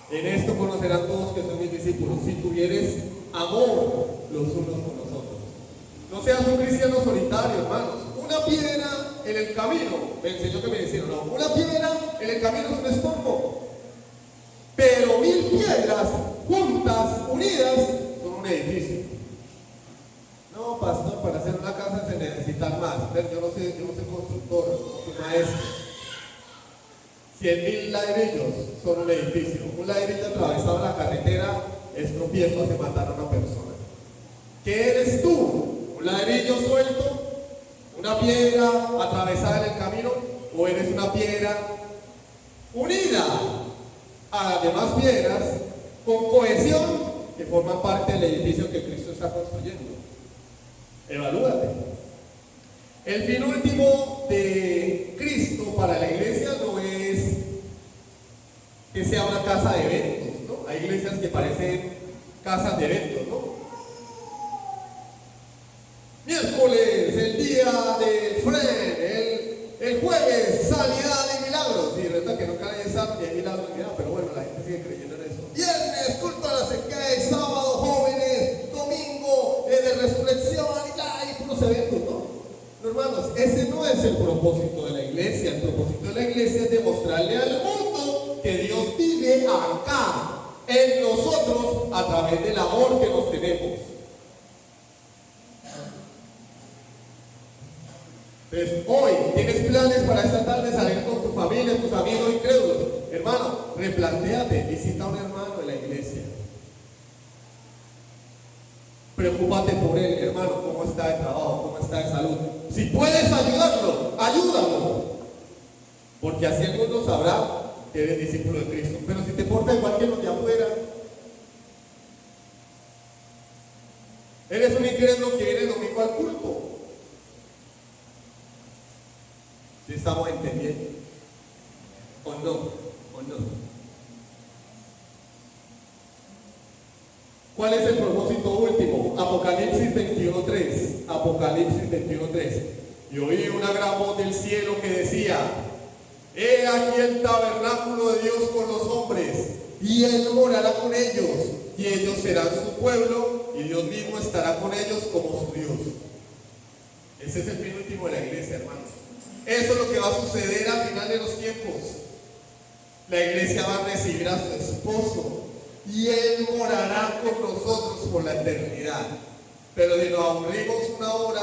En esto conocerán todos que son mis discípulos, si tuvieres amor los unos con los otros. No seas un cristiano solitario, hermanos. Una piedra en el camino, me enseñó que me decían, no, una piedra en el camino es un estorbo. Pero 1000 piedras juntas, unidas, son un edificio. No, pastor, para hacer una casa se necesitan más. Yo no soy constructor, no soy maestro. 100.000 ladrillos son un edificio. Un ladrillo atravesado en la carretera es tropiezo, hace matar a una persona. ¿Qué eres tú? ¿Un ladrillo suelto? ¿Una piedra atravesada en el camino? ¿O eres una piedra unida a las demás piedras con cohesión que forman parte del edificio que Cristo está construyendo? Evalúate. El fin último de Cristo para la iglesia no es que sea una casa de eventos, ¿no? Hay iglesias que parecen casas de eventos, ¿no? Miércoles, el día del Fred, el jueves, sanidad de milagros. Y resulta que nunca nadie sabe que hay milagros, pero bueno, la gente sigue creyendo en eso. Viernes, culto a la sequía, sábado, jóvenes, domingo, de resurrección y puros eventos, ¿no? Hermanos, ese no es el propósito de la iglesia. El propósito de la iglesia es demostrarle al mundo que Dios vive acá, en nosotros, a través del amor que nos tenemos. Entonces, hoy tienes planes para esta tarde salir con tu familia, tus amigos incrédulos. Hermano, replantéate, visita a un hermano de la iglesia. Preocúpate por él, hermano, cómo está de trabajo, cómo está de salud. Si puedes ayudarlo, ayúdalo. Porque así el mundo sabrá que eres discípulo de Cristo. Pero si te portas igual que los de afuera, eres un incrédulo que viene el domingo al culto. ¿Sí estamos entendiendo? ¿O no? ¿O no? ¿Cuál es el propósito último? Apocalipsis 21:3. Apocalipsis 21:3. Y oí una gran voz del cielo que decía: He aquí el tabernáculo de Dios con los hombres, y Él morará con ellos, y ellos serán su pueblo, y Dios mismo estará con ellos como su Dios. Ese es el fin último de la iglesia, hermanos. Eso es lo que va a suceder al final de los tiempos. La iglesia va a recibir a su esposo y Él morará con nosotros por la eternidad. Pero si nos aburrimos una hora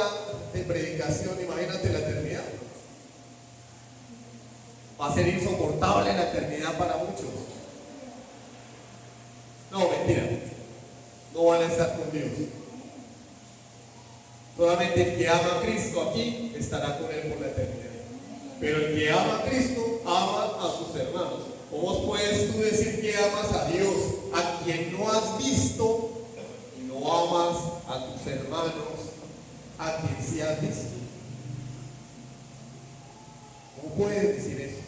de predicación, imagínate la eternidad. Va a ser insoportable la eternidad para muchos. No, mentira. No van a estar con Dios. Solamente el que ama a Cristo aquí estará con Él por la eternidad. Pero el que ama a Cristo ama a sus hermanos. ¿Cómo puedes tú decir que amas a Dios, a quien no has visto, y no amas a tus hermanos, a quien sí has visto? ¿Cómo puedes decir eso?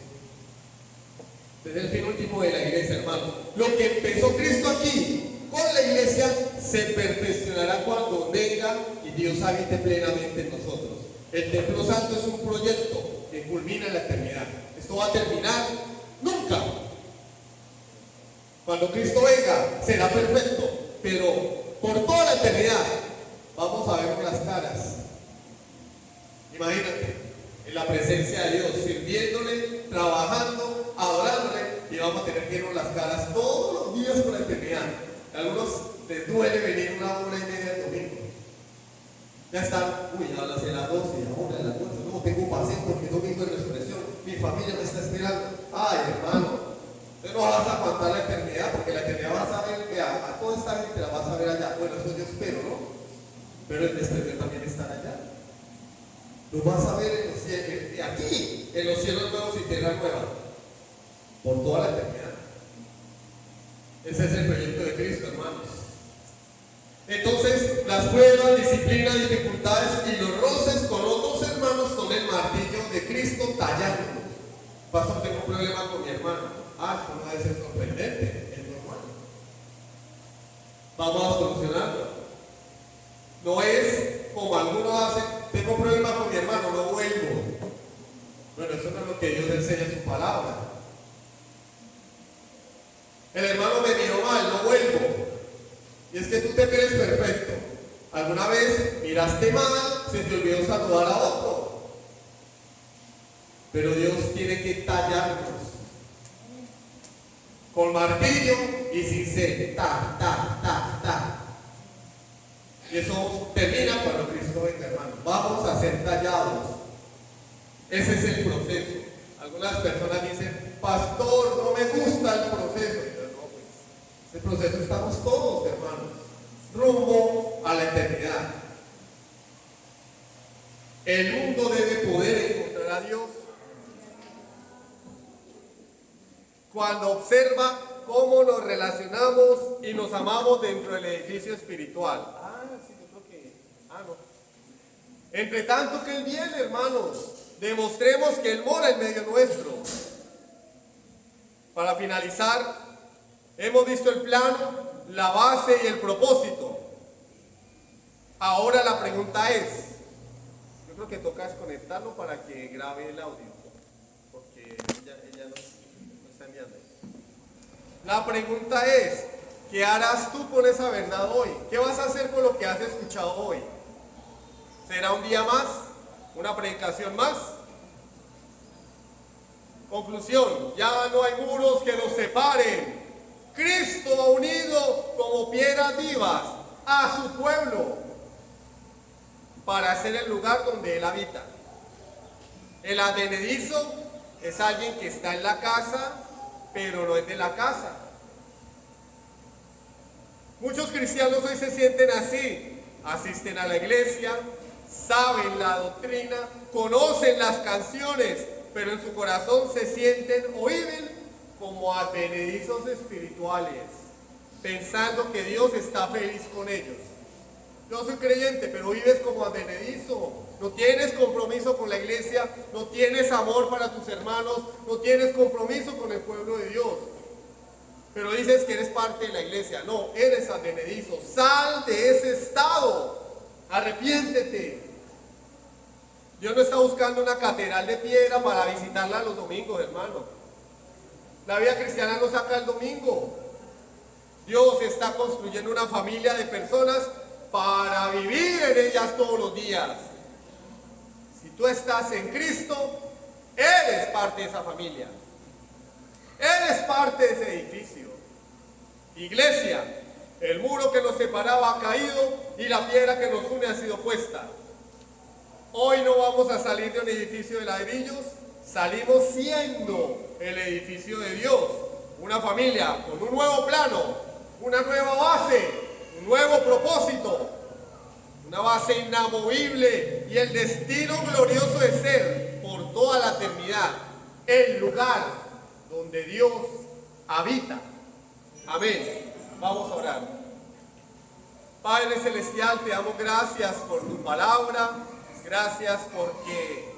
Desde el fin último de la iglesia, hermanos. Lo que empezó Cristo aquí con la iglesia se perfeccionará cuando venga y Dios habite plenamente en nosotros. El templo santo es un proyecto que culmina en la eternidad. Esto va a terminar nunca. Cuando Cristo venga será perfecto, pero por toda la eternidad vamos a ver las caras. Imagínate, en la presencia de Dios, sirviéndole, trabajando, adorándole, y vamos a tener que irnos las caras todos los días por la eternidad. A algunos les duele venir una hora y media del domingo. Ya están, ya van a ser las 12, ahora las 12, no tengo paseo porque es domingo de resurrección. Mi familia me está esperando. Ay, hermano, tú no vas a aguantar la eternidad, porque la eternidad vas a ver, vea, a toda esta gente la vas a ver allá. Bueno, eso yo espero, ¿no? Pero el desprecio también está allá. Lo vas a ver en los cielos, aquí, en los cielos nuevos y tierra nueva, por toda la eternidad. Ese es el proyecto de Cristo, hermanos. Entonces, las pruebas, disciplinas, dificultades y los roces con otros hermanos son el martillo de Cristo tallándonos. Pastor, tengo un problema con mi hermano. Esto no debe ser sorprendente, es normal. Vamos a solucionarlo. No es como algunos hacen, tengo un problema con mi hermano, no vuelvo. Bueno, eso no es lo que Dios enseña en su palabra. El hermano me miró mal, no vuelvo. Y es que tú te crees perfecto. Alguna vez miraste mal, se te olvidó saludar a otro. Pero Dios tiene que tallarnos con martillo y cincel. Y eso termina cuando Cristo venga, hermano. Vamos a ser tallados. Ese es el proceso. Algunas personas dicen, pastor, no me gusta el proceso. Ese proceso estamos todos, hermanos, rumbo a la eternidad. El mundo debe poder encontrar a Dios cuando observa cómo nos relacionamos y nos amamos dentro del edificio espiritual. Sí, yo creo que... no. Entre tanto que Él viene, hermanos, demostremos que Él mora en medio nuestro. Para finalizar, hemos visto el plano, la base y el propósito. Ahora la pregunta es, yo creo que toca desconectarlo para que grabe el audio, porque ella no está enviando. La pregunta es, ¿qué harás tú con esa verdad hoy? ¿Qué vas a hacer con lo que has escuchado hoy? ¿Será un día más? ¿Una predicación más? Conclusión, ya no hay muros que nos separen. Cristo ha unido como piedras vivas a su pueblo para ser el lugar donde Él habita. El advenedizo es alguien que está en la casa, pero no es de la casa. Muchos cristianos hoy se sienten así, asisten a la iglesia, saben la doctrina, conocen las canciones, pero en su corazón se sienten o viven como advenedizos espirituales, pensando que Dios está feliz con ellos. Yo soy creyente, pero vives como advenedizo. No tienes compromiso con la iglesia, no tienes amor para tus hermanos, no tienes compromiso con el pueblo de Dios. Pero dices que eres parte de la iglesia. No, eres advenedizo. Sal de ese estado. Arrepiéntete. Dios no está buscando una catedral de piedra para visitarla los domingos, hermano. La vida cristiana no saca el domingo. Dios está construyendo una familia de personas para vivir en ellas todos los días. Si tú estás en Cristo, eres parte de esa familia. Eres parte de ese edificio. Iglesia, el muro que nos separaba ha caído y la piedra que nos une ha sido puesta. Hoy no vamos a salir de un edificio de ladrillos, salimos siendo el edificio de Dios. Una familia con un nuevo plano, una nueva base, un nuevo propósito, una base inamovible y el destino glorioso de ser por toda la eternidad el lugar donde Dios habita. Amén. Vamos a orar. Padre Celestial, te damos gracias por tu palabra, gracias porque